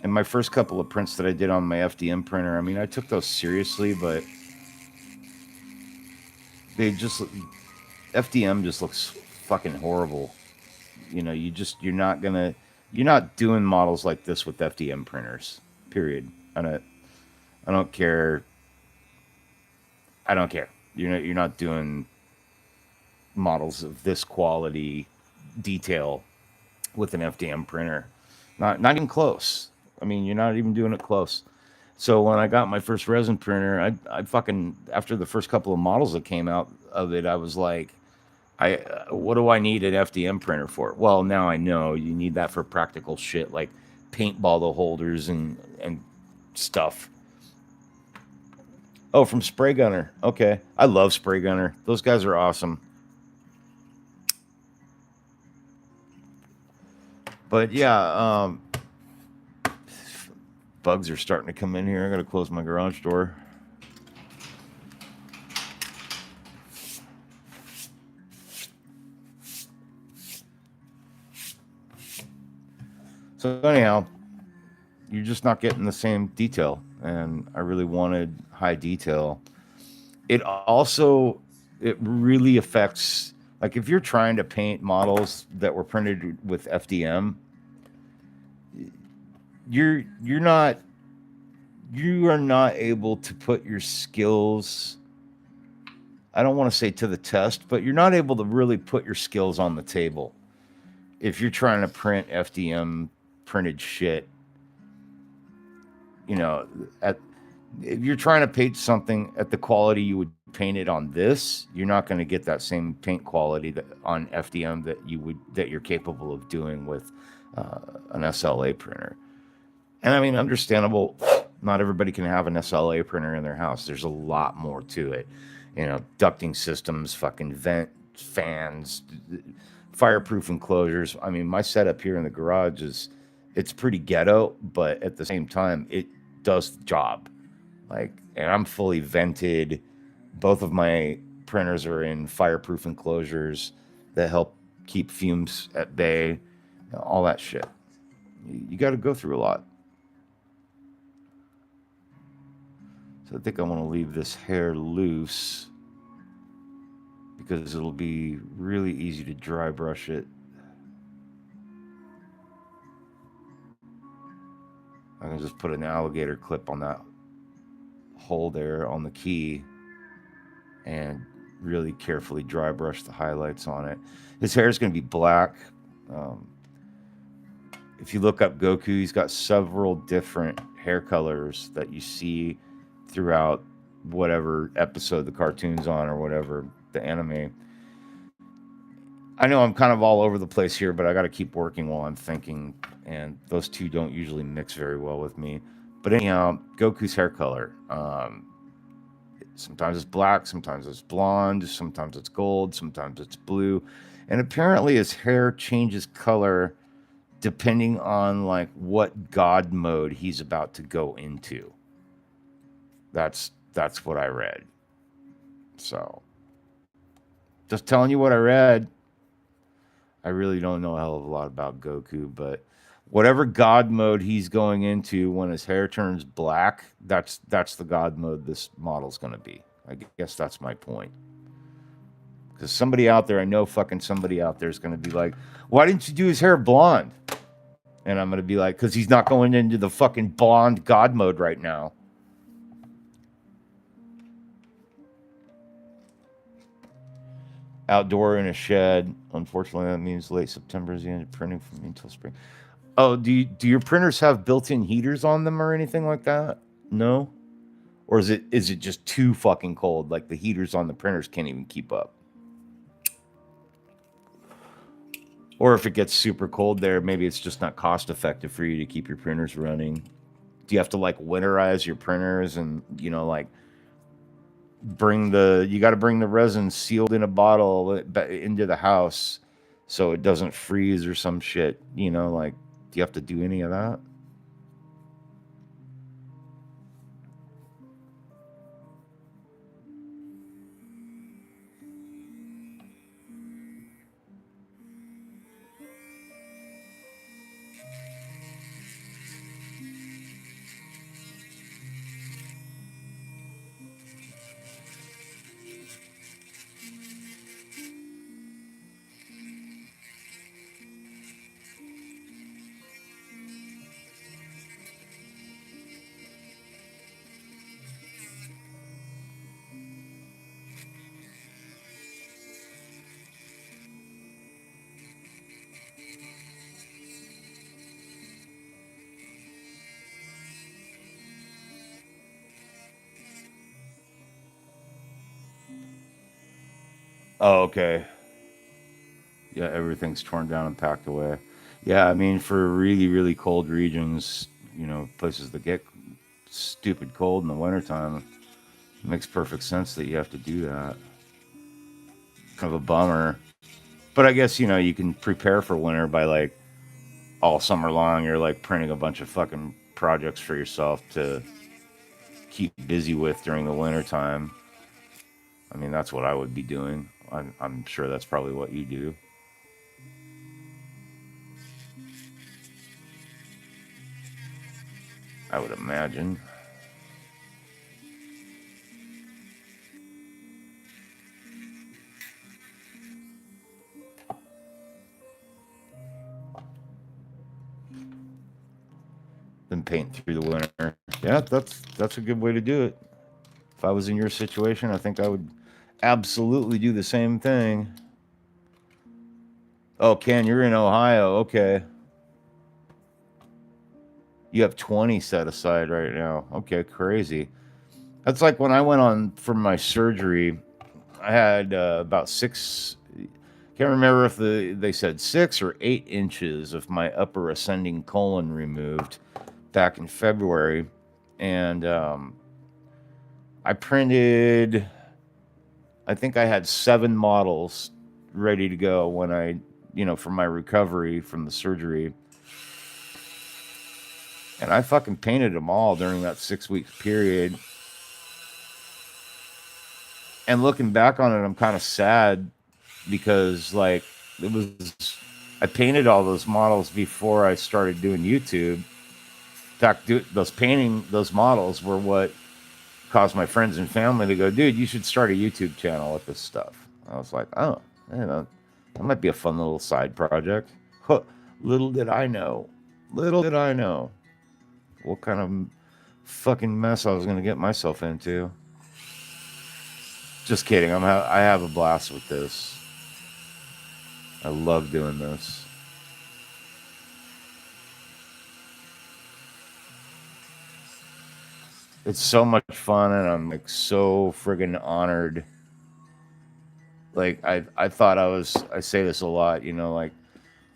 And my first couple of prints that I did on my FDM printer, I mean, I took those seriously, but they just FDM just looks fucking horrible. You know, you're not doing models like this with FDM printers. Period. I don't care. I don't care. You're not doing models of this quality detail with an FDM printer. Not even close. I mean, you're not even doing it close. So when I got my first resin printer, I fucking after the first couple of models that came out of it, I was like, what do I need an FDM printer for? Well, now I know you need that for practical shit like paintball holders and stuff. Oh, from Spray Gunner. Okay, I love Spray Gunner. Those guys are awesome. But yeah, bugs are starting to come in here. I gotta close my garage door. So anyhow, you're just not getting the same detail, and I really wanted high detail. It really affects, like if you're trying to paint models that were printed with FDM, you're not you are not able to put your skills, I don't want to say to the test, but you're not able to really put your skills on the table if you're trying to print FDM printed shit. You know, at if you're trying to paint something at the quality you would paint it on this, you're not going to get that same paint quality that on FDM that you're capable of doing with an SLA printer. And I mean, understandable. Not everybody can have an SLA printer in their house. There's a lot more to it. You know, ducting systems, fucking vent fans, fireproof enclosures. I mean, my setup here in the garage it's pretty ghetto, but at the same time, it does the job. Like, and I'm fully vented. Both of my printers are in fireproof enclosures that help keep fumes at bay. All that shit. You got to go through a lot. So I think I want to leave this hair loose because it'll be really easy to dry brush it. I can just put an alligator clip on that hole there on the key and really carefully dry brush the highlights on it. His hair is going to be black. Um, if you look up Goku, he's got several different hair colors that you see throughout whatever episode the cartoon's on or whatever the anime. I know I'm kind of all over the place here, but I got to keep working while I'm thinking, and those two don't usually mix very well with me. But anyhow, Goku's hair color. Sometimes it's black, sometimes it's blonde, sometimes it's gold, sometimes it's blue. And apparently his hair changes color depending on like what god mode he's about to go into. That's what I read. So just telling you what I read. I really don't know a hell of a lot about Goku, but whatever god mode he's going into when his hair turns black, that's the god mode this model's going to be. I guess that's my point. Because somebody out there, I know fucking somebody out there is going to be like, why didn't you do his hair blonde? And I'm going to be like, because he's not going into the fucking blonde god mode right now. Outdoor in a shed. Unfortunately, that means late September is the end of printing for me until spring. Oh, do your printers have built-in heaters on them or anything like that? No? Or is it just too fucking cold? Like the heaters on the printers can't even keep up. Or if it gets super cold there, maybe it's just not cost effective for you to keep your printers running. Do you have to like winterize your printers and, you know, like you got to bring the resin sealed in a bottle into the house so it doesn't freeze or some shit, you know, like do you have to do any of that? Oh, okay. Yeah, everything's torn down and packed away. Yeah, I mean, for really, really cold regions, you know, places that get stupid cold in the wintertime, it makes perfect sense that you have to do that. Kind of a bummer. But I guess, you know, you can prepare for winter by like all summer long, you're like printing a bunch of fucking projects for yourself to keep busy with during the wintertime. I mean, that's what I would be doing. I'm sure that's probably what you do. I would imagine. Then paint through the winter. Yeah, that's a good way to do it. If I was in your situation, I think I would absolutely do the same thing. Oh, Ken, you're in Ohio. Okay. You have 20 set aside right now. Okay, crazy. That's like when I went on for my surgery, I had about six, can't remember if they said 6 or 8 inches of my upper ascending colon removed back in February. And I printed, I think I had 7 models ready to go when I, you know, for my recovery from the surgery. And I fucking painted them all during that 6 week period. And looking back on it, I'm kind of sad because, like, it was, I painted all those models before I started doing YouTube. In fact, those models were what caused my friends and family to go, dude, you should start a YouTube channel with this stuff. I was like, oh, you know, that might be a fun little side project. Huh. Little did I know. Little did I know what kind of fucking mess I was going to get myself into. Just kidding. I have a blast with this. I love doing this. It's so much fun, and I'm like so friggin' honored. Like I thought I say this a lot, you know, like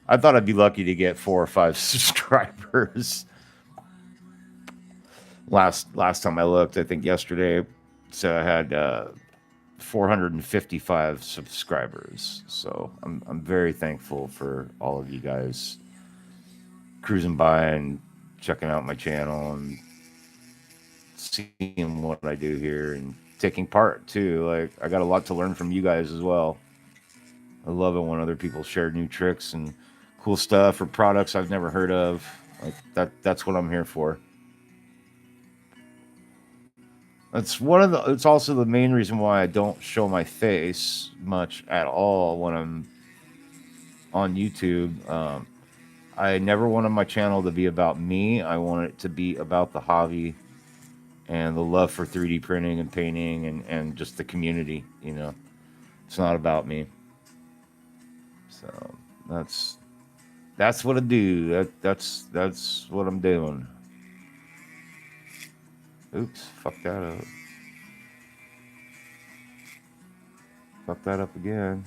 I thought I'd be lucky to get 4 or 5 subscribers. Last time I looked, I think yesterday, so I had 455 subscribers. So I'm very thankful for all of you guys cruising by and checking out my channel and seeing what I do here and taking part too. Like I got a lot to learn from you guys as well. I love it when other people share new tricks and cool stuff or products I've never heard of. Like that's what I'm here for. That's one of the it's also the main reason why I don't show my face much at all when I'm on YouTube. I never wanted my channel to be about me. I want it to be about the hobby and the love for 3D printing and painting and just the community, you know. It's not about me. So that's what I do. That's what I'm doing. Oops, fuck that up. Fuck that up again.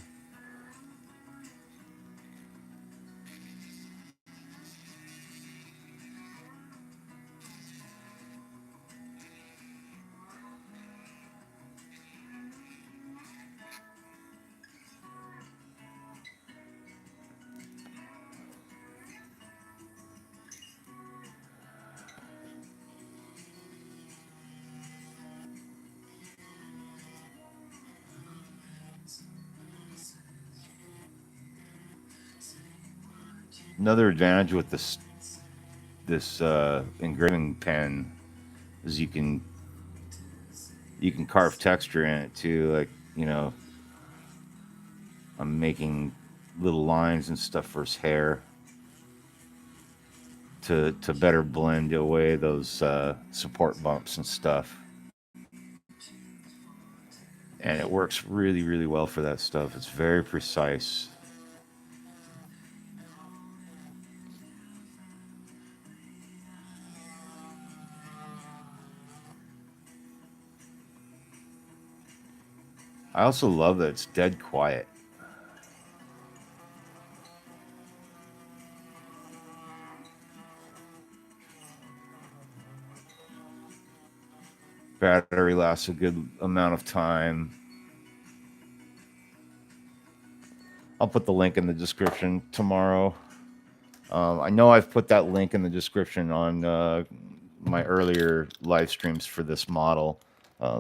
Another advantage with this engraving pen is you can carve texture in it too. Like, you know, I'm making little lines and stuff for his hair to better blend away those support bumps and stuff. And it works really, really well for that stuff. It's very precise. I also love that it's dead quiet. Battery lasts a good amount of time. I'll put the link in the description tomorrow. I know I've put that link in the description on my earlier live streams for this model.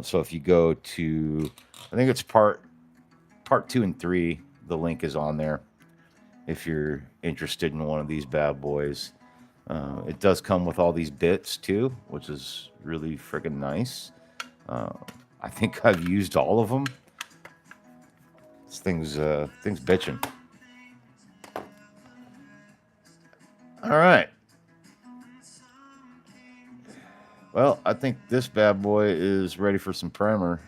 So if you go to, I think it's part 2 and 3, the link is on there. If you're interested in one of these bad boys, it does come with all these bits too, which is really freaking nice. I think I've used all of them. This thing's bitching. All right. Well, I think this bad boy is ready for some primer.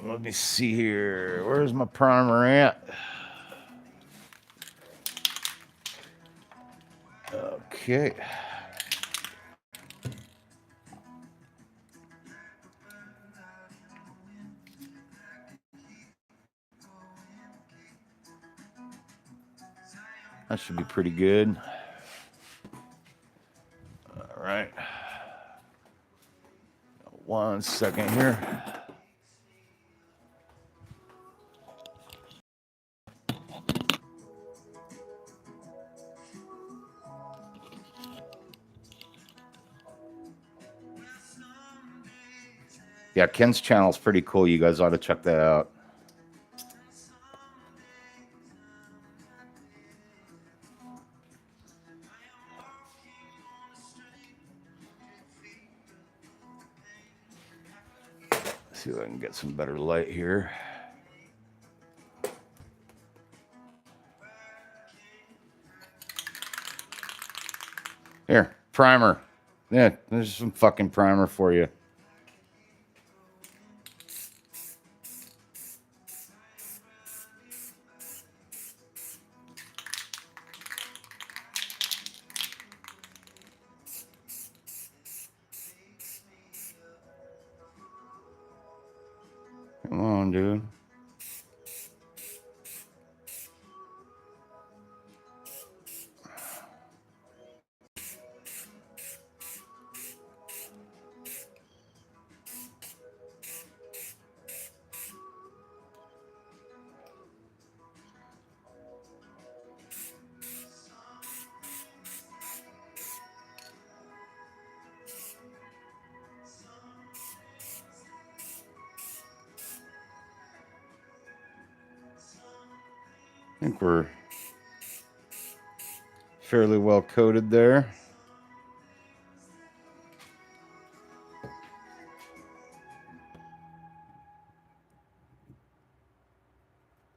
Let me see here. Where's my primer at? Okay. That should be pretty good. All right. 1 second here. Yeah, Ken's channel is pretty cool. You guys ought to check that out. Let's see if I can get some better light here. Here, primer. Yeah, there's some fucking primer for you. Come on, dude. I think we're fairly well coated there.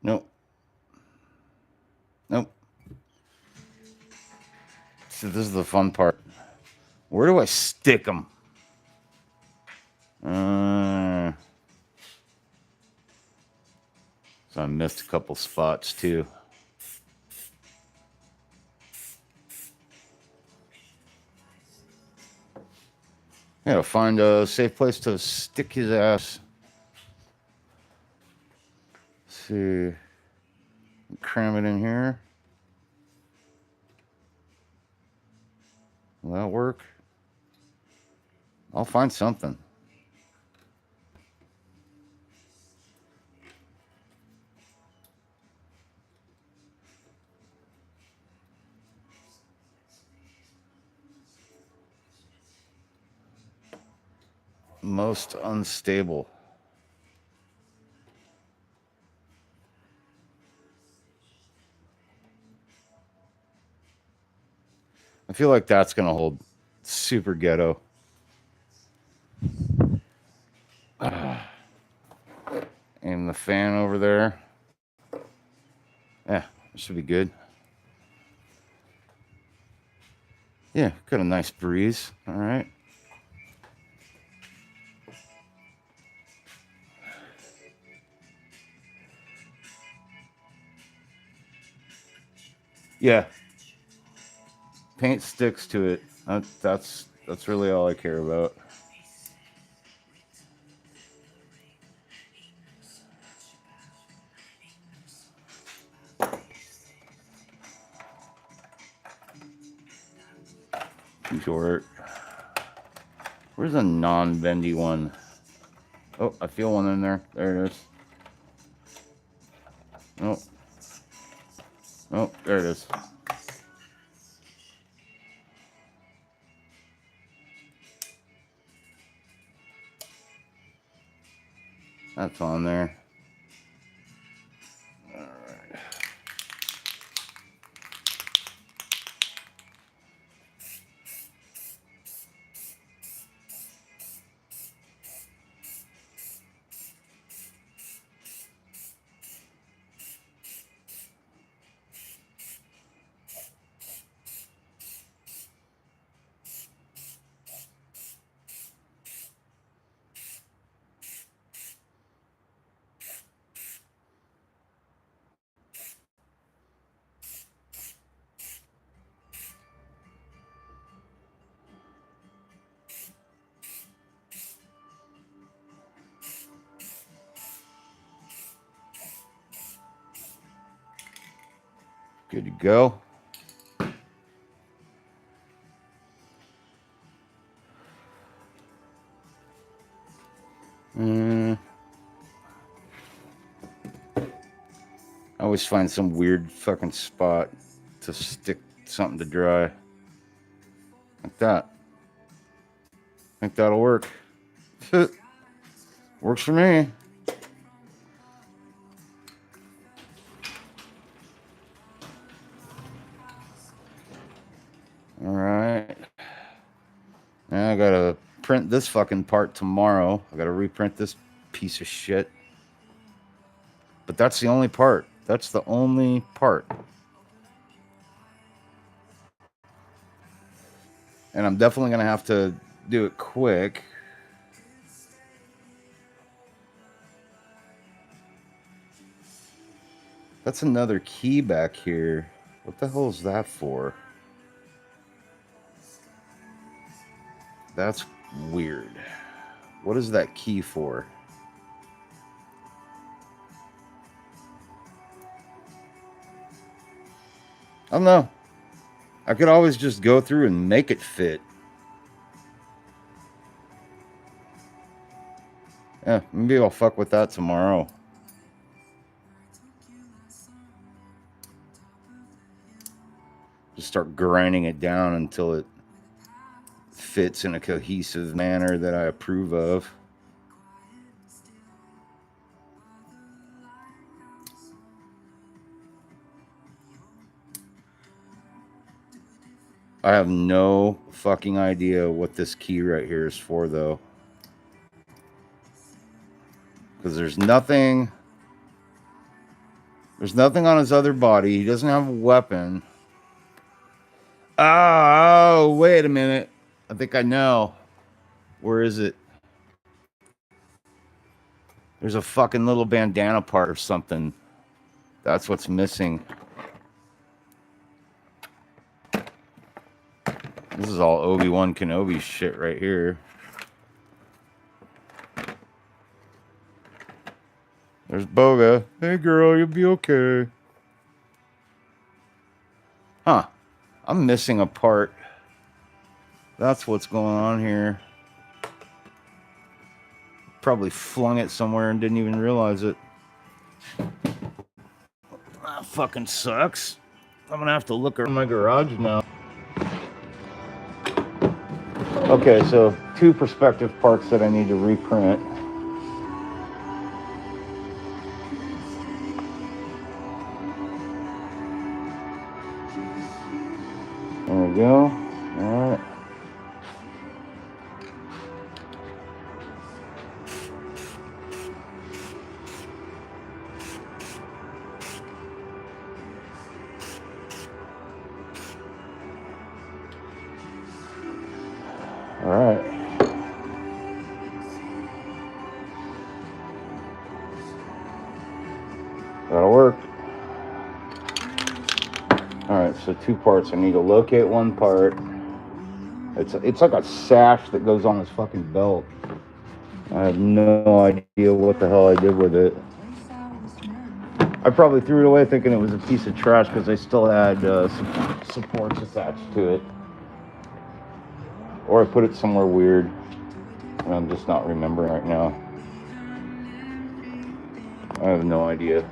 Nope. Nope. So this is the fun part. Where do I stick them? So I missed a couple spots too. Yeah, find a safe place to stick his ass. Let's see. Cram it in here. Will that work? I'll find something. Most unstable. I feel like that's going to hold super ghetto. Aim the fan over there. Yeah, it should be good. Yeah, got a nice breeze. All right. Yeah. Paint sticks to it. That's really all I care about. Too short. Where's a non-bendy one? Oh, I feel one in there. There it is. Oh. Oh, there it is. That's on there. All right. Good to go. I always find some weird fucking spot to stick something to dry. Like that. I think that'll work. Works for me. All right. Now I gotta print this fucking part tomorrow. I gotta reprint this piece of shit. But that's the only part. That's the only part. And I'm definitely gonna have to do it quick. That's another key back here. What the hell is that for? That's weird. What is that key for? I don't know. I could always just go through and make it fit. Yeah, maybe I'll fuck with that tomorrow. Just start grinding it down until it fits in a cohesive manner that I approve of. I have no fucking idea what this key right here is for, though. Because there's nothing on his other body. He doesn't have a weapon. Oh, wait a minute. I think I know. Where is it? There's a fucking little bandana part or something. That's what's missing. This is all Obi-Wan Kenobi shit right here. There's Boga. Hey, girl, you'll be okay. Huh. I'm missing a part. That's what's going on here. Probably flung it somewhere and didn't even realize it. That fucking sucks. I'm gonna have to look around my garage now. Okay, so 2 perspective parts that I need to reprint. There we go. All right. All right. That'll work. All right, so 2 parts. I need to locate one part. It's like a sash that goes on his fucking belt. I have no idea what the hell I did with it. I probably threw it away thinking it was a piece of trash because I still had supports attached to it. Or I put it somewhere weird. And I'm just not remembering right now. I have no idea.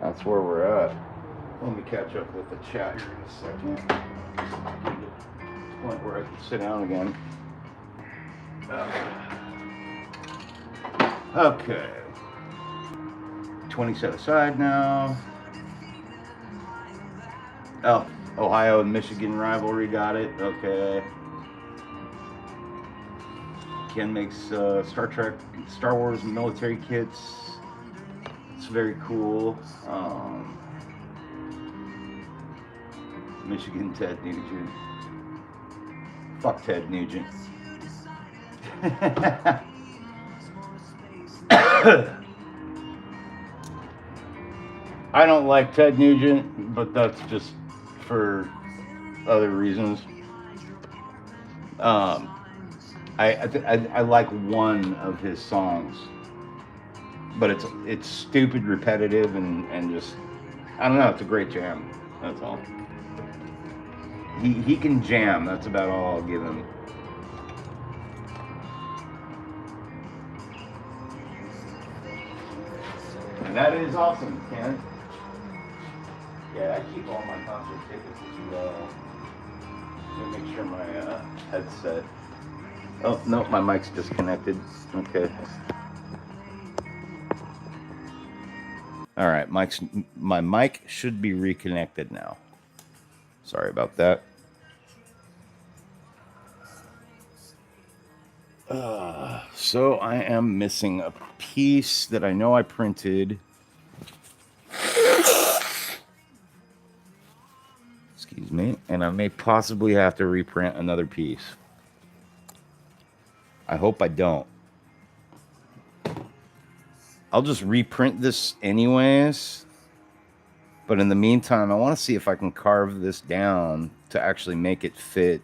That's where we're at. Let me catch up with the chat here in a second. Get to the point where I can sit down again. Okay. 20 set aside now. Oh, Ohio and Michigan rivalry, got it. Okay. Ken makes Star Wars military kits. It's very cool. Michigan Ted Nugent. Fuck Ted Nugent. I don't like Ted Nugent, but that's just for other reasons. I like one of his songs, but it's stupid, repetitive, and just I don't know. It's a great jam. That's all. He can jam. That's about all I'll give him. And that is awesome, Ken. Yeah, I keep all my concert tickets as well. Let me make sure my headset. Oh no, my mic's disconnected. Okay. All right, my mic should be reconnected now. Sorry about that. So I am missing a piece that I know I printed. Excuse me. And I may possibly have to reprint another piece. I hope I don't. I'll just reprint this anyways. But in the meantime, I want to see if I can carve this down to actually make it fit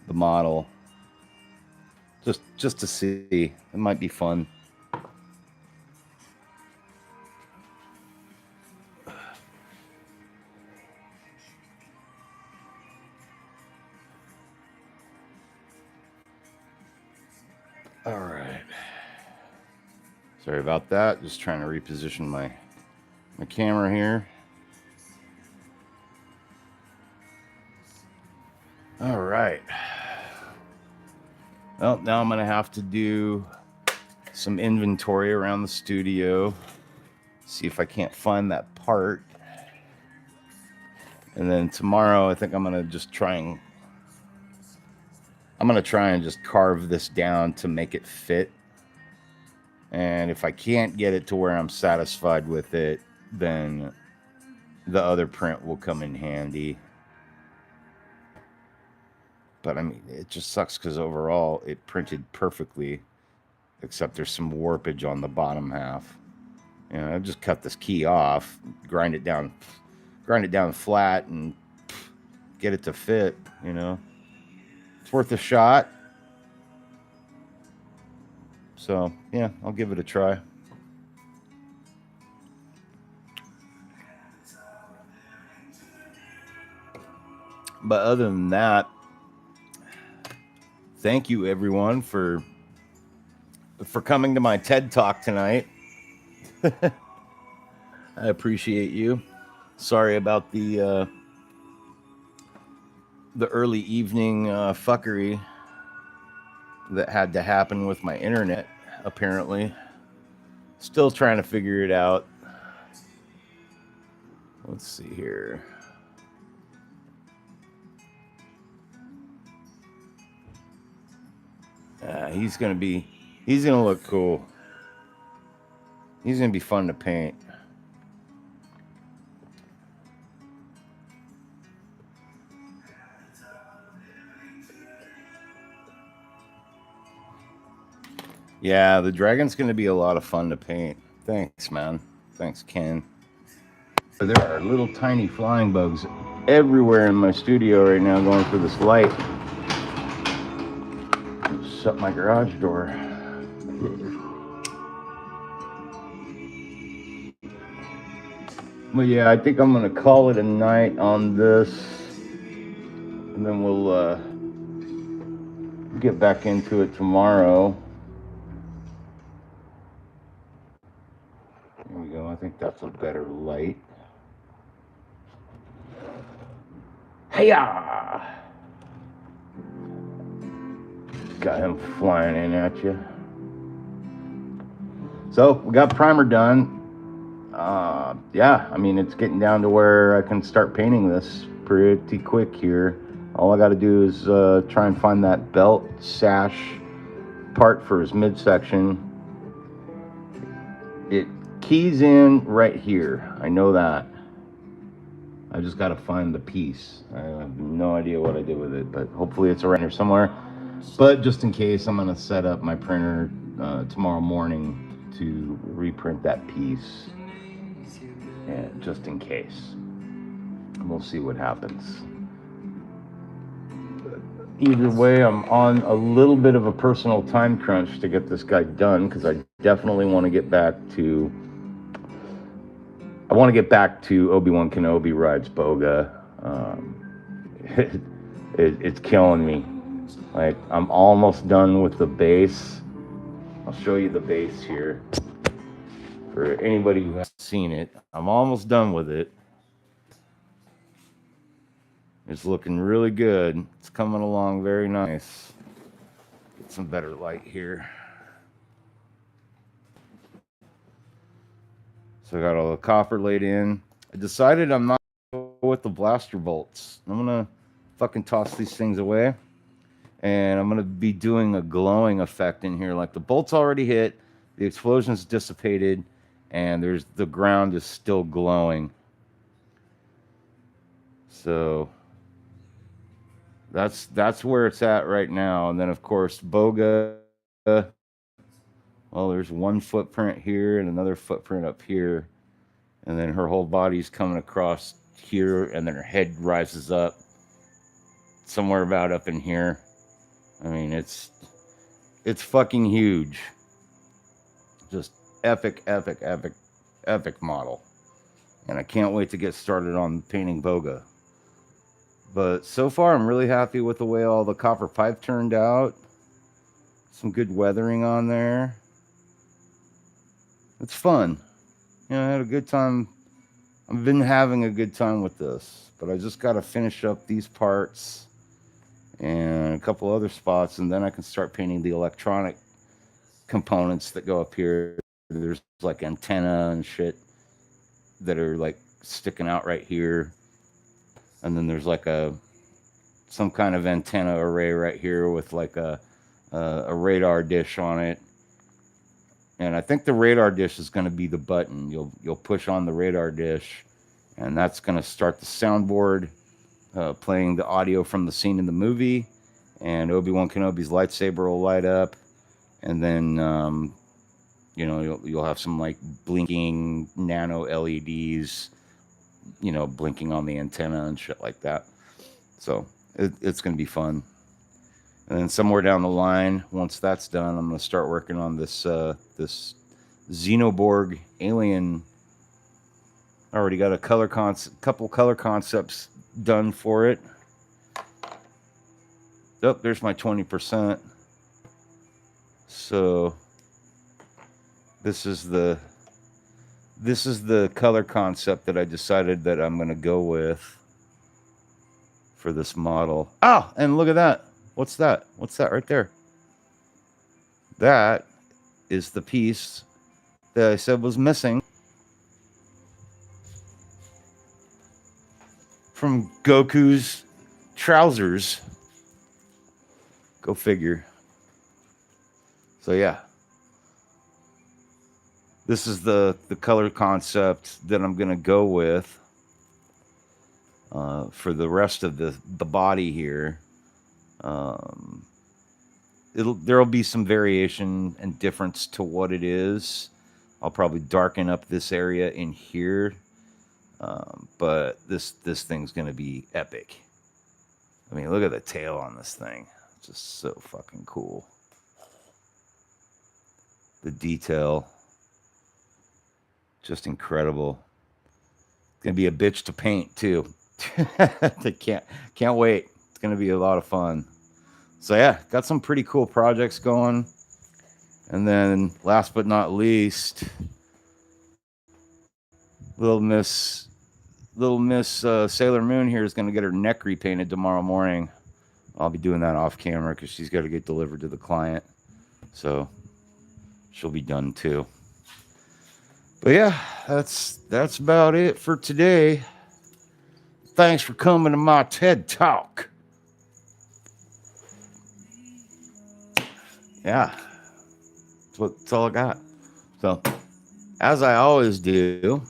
the model. Just to see. It might be fun. All right. Sorry about that. Just trying to reposition my camera here. All right. Well, now I'm going to have to do some inventory around the studio. See if I can't find that part. And then tomorrow, I think I'm going to just try and just carve this down to make it fit. And if I can't get it to where I'm satisfied with it, then the other print will come in handy. But I mean, it just sucks because overall it printed perfectly, except there's some warpage on the bottom half. You know, I've just cut this key off, grind it down flat, and get it to fit. You know, it's worth a shot. So yeah, I'll give it a try. But other than that, thank you everyone for coming to my TED Talk tonight. I appreciate you. Sorry about the early evening fuckery that had to happen with my internet, apparently. Still trying to figure it out. Let's see here. He's gonna look cool. He's gonna be fun to paint. Yeah, the dragon's gonna be a lot of fun to paint. Thanks, man. Thanks, Ken. There are little tiny flying bugs everywhere in my studio right now going for this light. Shut my garage door. But yeah, I think I'm gonna call it a night on this, and then we'll get back into it tomorrow. There we go. I think that's a better light. Hiya! Got him flying in at you. So we got primer done. Yeah, I mean, it's getting down to where I can start painting this pretty quick here. All I got to do is try and find that belt sash part for his midsection. It keys in right here. I know that. I just got to find the piece. I have no idea what I did with it, but hopefully it's around here somewhere. But just in case, I'm going to set up my printer tomorrow morning to reprint that piece. And just in case. We'll see what happens. Either way, I'm on a little bit of a personal time crunch to get this guy done because I definitely want to get back to Obi-Wan Kenobi rides Boga. It's killing me. Like, I'm almost done with the base. I'll show you the base here. For anybody who hasn't seen it, I'm almost done with it. It's looking really good. It's coming along very nice. Get some better light here. So I got all the copper laid in. I decided I'm not going to go with the blaster bolts. I'm going to fucking toss these things away. And I'm going to be doing a glowing effect in here. Like, the bolts already hit, the explosion's dissipated, and the ground is still glowing. So that's where it's at right now. And then, of course, Boga. Well, there's one footprint here and another footprint up here. And then her whole body's coming across here, and then her head rises up somewhere about up in here. I mean, it's fucking huge. Just epic model. And I can't wait to get started on painting Boga. But so far, I'm really happy with the way all the copper pipe turned out. Some good weathering on there. It's fun. You know, I had a good time. I've been having a good time with this. But I just got to finish up these parts. and a couple other spots, and then I can start painting the electronic components that go up here. There's like antenna and shit that are like sticking out right here, and then there's like a some kind of antenna array right here with like a radar dish on it. And I think the radar dish is going to be the button. You'll push on the radar dish, and that's going to start the soundboard playing the audio from the scene in the movie. And Obi-Wan Kenobi's lightsaber will light up, and then you'll have some like blinking nano LEDs, blinking on the antenna and shit like that. So it's going to be fun. And then somewhere down the line, once that's done, I'm going to start working on this Xenoborg alien. I already got a couple color concepts done for it. Oh, there's my 20%. So this is the color concept that I decided that I'm going to go with for this model. Oh, and look at that. What's that? What's that right there? That is the piece that I said was missing from Goku's trousers. Go figure. So yeah. This is the color concept that I'm going to go with for the rest of the body here. There'll be some variation and difference to what it is. I'll probably darken up this area in here, but this thing's gonna be epic. I mean, look at the tail on this thing; it's just so fucking cool. The detail, just incredible. It's gonna be a bitch to paint too. Can't wait. It's going to be a lot of fun. So yeah, got some pretty cool projects going. And then last but not least, little Miss Sailor Moon here is going to get her neck repainted tomorrow morning. I'll be doing that off camera because she's got to get delivered to the client. So she'll be done too. But yeah, that's about it for today. Thanks for coming to my TED Talk. Yeah, that's all I got. So, as I always do,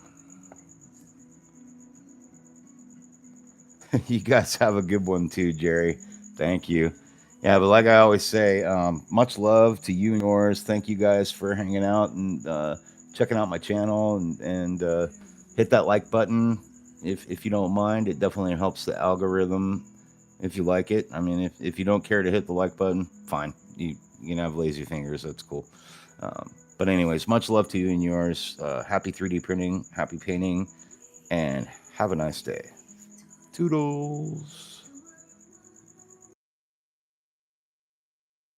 you guys have a good one too, Jerry. Thank you. Yeah, but like I always say, much love to you and yours. Thank you guys for hanging out and checking out my channel and hit that like button if you don't mind. It definitely helps the algorithm if you like it. I mean, if you don't care to hit the like button, fine. You can have lazy fingers. That's cool. But anyways, much love to you and yours. Happy 3D printing, happy painting, and have a nice day. Toodles.